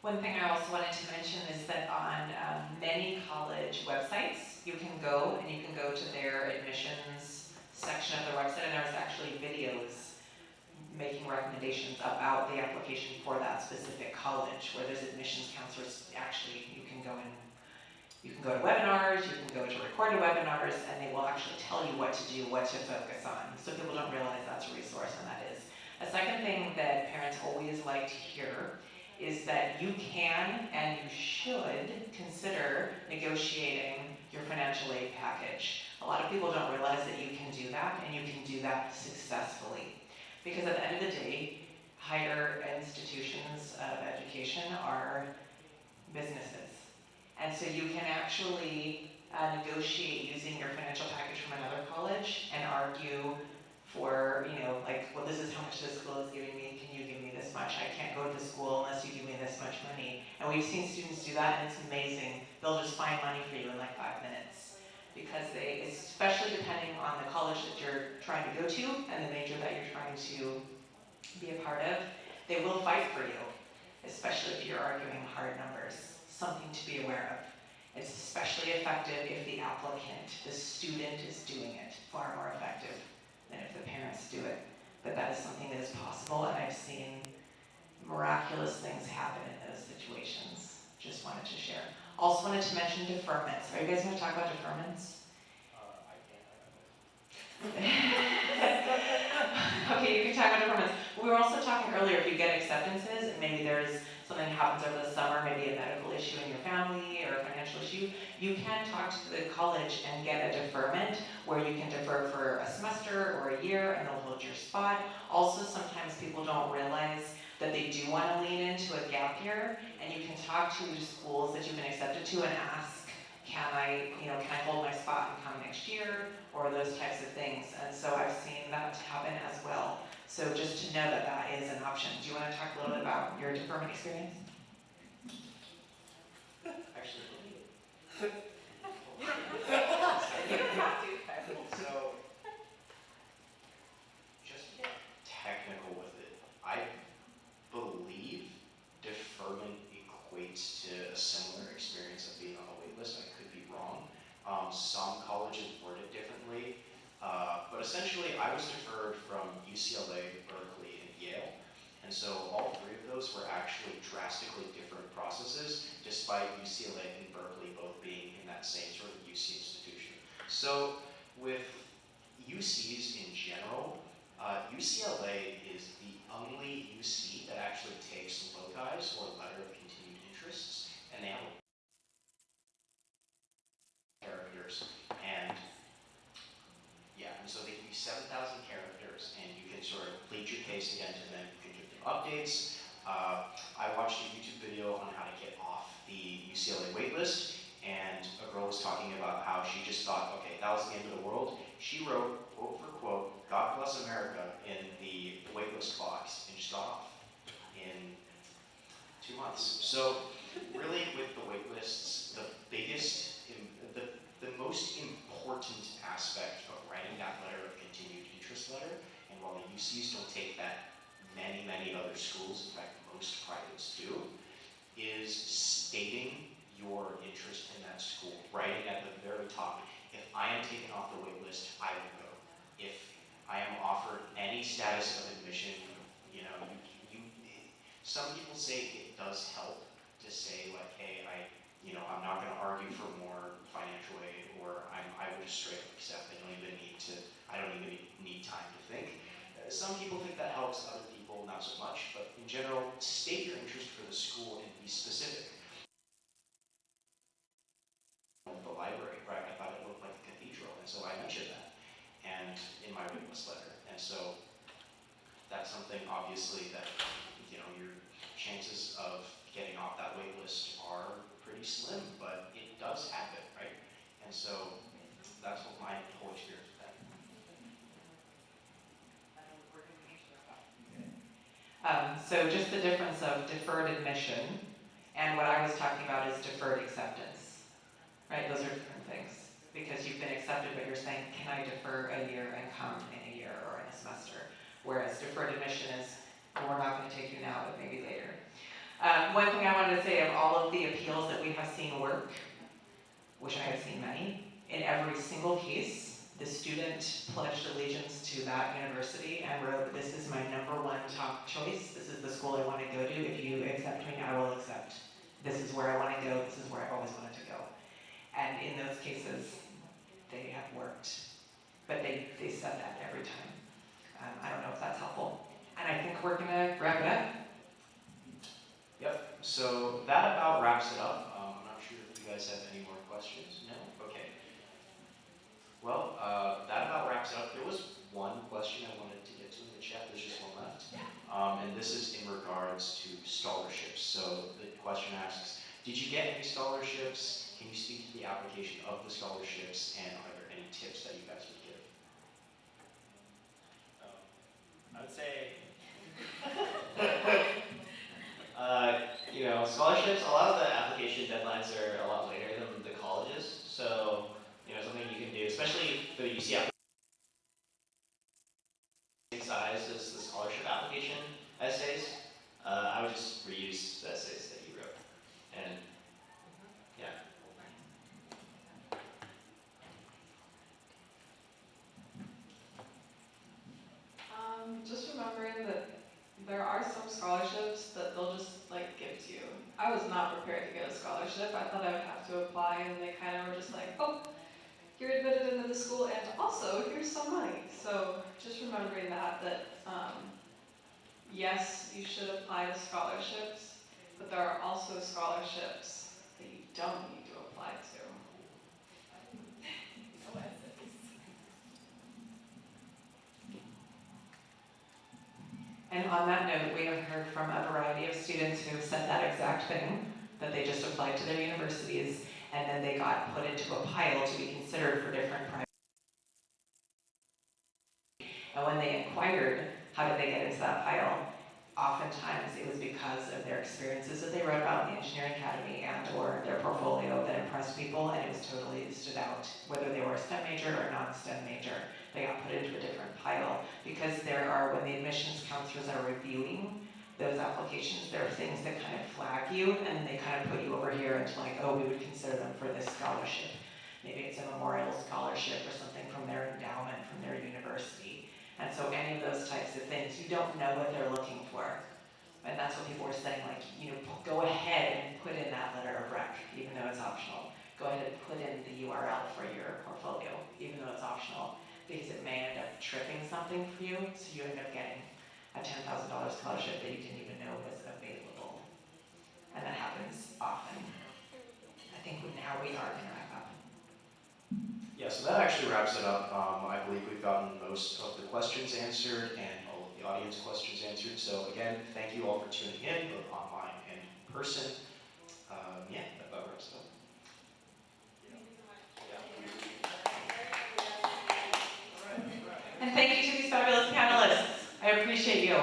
One thing I also wanted to mention is that on many college websites, you can go to their admissions section of their website, and there's actually videos making recommendations about the application for that specific college, where there's admissions counselors. Actually, you can go to webinars, you can go to recorded webinars, and they will actually tell you what to do, what to focus on. So people don't realize that's a resource, and that is. A second thing that parents always like to hear is that you can and you should consider negotiating your financial aid package. A lot of people don't realize that you can do that, and you can do that successfully. Because at the end of the day, higher institutions of education are businesses. And so you can actually negotiate using your financial package from another college and argue for, well, this is how much this school is giving me, can you give me this much? I can't go to the school unless you give me this much money. And we've seen students do that, and it's amazing. They'll just find money for you in like 5 minutes. Because especially depending on the college that you're trying to go to and the major that you're trying to be a part of, they will fight for you, especially if you're arguing hard numbers. Something to be aware of. It's especially effective if the applicant, the student, is doing it. Far more effective than if the parents do it. But that is something that is possible, and I've seen miraculous things happen in those situations. Just wanted to share. Also wanted to mention deferments. Are you guys going to talk about deferments? I can't. Okay, you can talk about deferments. We were also talking earlier, if you get acceptances, and maybe there's something that happens over the summer, maybe a medical issue in your family or a financial issue, you can talk to the college and get a deferment where you can defer for a semester or a year, and they'll hold your spot. Also, sometimes people don't realize that they do want to lean into a gap year, and you can talk to the schools that you've been accepted to and ask, can I hold my spot and come next year, or those types of things. And so I've seen that happen as well. So just to know that that is an option. Do you want to talk a little bit about your deferment experience? Actually, You don't have to. so, just to get technical with it, I believe deferment equates to a similar experience of being on the wait list. I could be wrong. Some colleges word it differently, but essentially I was deferred from UCLA, Berkeley, and Yale, and so all three of those were actually drastically different processes, despite UCLA and Berkeley both being in that same sort of UC institution. So with UCs in general, UCLA is the only UC that actually takes LOCIs, or letter of continued interests, and they have characters, and so they give you 7,000 characters, and you can sort of plead your case again to them. You can give them updates. I watched a YouTube video on how to get off the UCLA waitlist, and a girl was talking about how she just thought, okay, that was the end of the world. She wrote, quote for quote, "God bless America" in the waitlist box, and just got off. In 2 months. So really with the wait lists, the biggest, the most important aspect of writing that letter of continued interest letter, and while the UCs don't take that, many other schools, in fact most privates do, is stating your interest in that school, writing at the very top. If I am taken off the wait list, I will go. If I am offered any status of admission, you know, some people say it does help to say like, hey, I'm not going to argue for more financial aid, or I would just straight up accept. I don't even need time to think. Some people think that helps, other people not so much, but in general, state your interest for the school and be specific. The library, right? I thought it looked like a cathedral, and so I mentioned that, and in my witness letter. And so that's something obviously that, your chances of getting off that wait list are pretty slim, but it does happen, right? And so that's what my whole experience with that. So just the difference of deferred admission and what I was talking about is deferred acceptance, right? Those are different things because you've been accepted, but you're saying, can I defer a year and come in a year or in a semester? Whereas deferred admission is, well, we're not going to take you now, but maybe later. One thing I wanted to say, of all of the appeals that we have seen work, which I have seen many, in every single case, the student pledged allegiance to that university and wrote, this is my #1 top choice, this is the school I want to go to, if you accept me, I will accept. This is where I want to go, this is where I've always wanted to go. And in those cases, they have worked, but they said that every time. I don't know if that's helpful. And I think we're gonna wrap it up. Yep, so that about wraps it up. I'm not sure if you guys have any more questions. No? Okay. Well, that about wraps it up. There was one question I wanted to get to in the chat. There's just one left. And this is in regards to scholarships. So the question asks, did you get any scholarships? Can you speak to the application of the scholarships? And are there any tips that you guys would give? I would say scholarships, a lot of the application deadlines are a lot later than the colleges. So, something you can do, especially for the UC application, same size as the scholarship application essays. I would just reuse the essays that you wrote. And, yeah. Just remembering that there are some scholarships that they'll just give to you. I was not prepared to get a scholarship. I thought I would have to apply, and they kind of were just like, oh, you're admitted into the school, and also here's some money. So just remembering that yes, you should apply to scholarships, but there are also scholarships that you don't need to apply to. And on that note, we have heard from a variety of students who have said that exact thing, that they just applied to their universities and then they got put into a pile to be considered for different private. And when they inquired, how did they get into that pile? Oftentimes it was because of their experiences that they wrote about in the engineering academy and or their portfolio that impressed people, and it was totally stood out, whether they were a STEM major or non-STEM major. They got put into a different pile because when the admissions counselors are reviewing those applications, there are things that kind of flag you and they kind of put you over here into oh, we would consider them for this scholarship. Maybe it's a memorial scholarship or something from their endowment, from their university. And so any of those types of things, you don't know what they're looking for. And that's what people were saying, go ahead and put in that letter of rec, even though it's optional. Go ahead and put in the URL for your portfolio, even though it's optional, because it may end up tripping something for you, so you end up getting a $10,000 scholarship that you didn't even know was available. And that happens often. I think now we are going to wrap up. Yeah, so that actually wraps it up. I believe we've gotten most of the questions answered and all of the audience questions answered. So again, thank you all for tuning in, both online and in person. Yeah, that about wraps it up. And thank you to these fabulous panelists. I appreciate you.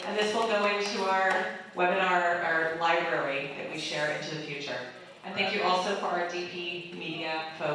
And this will go into our webinar, our live library that we share into the future. And thank you also for our DP Media folks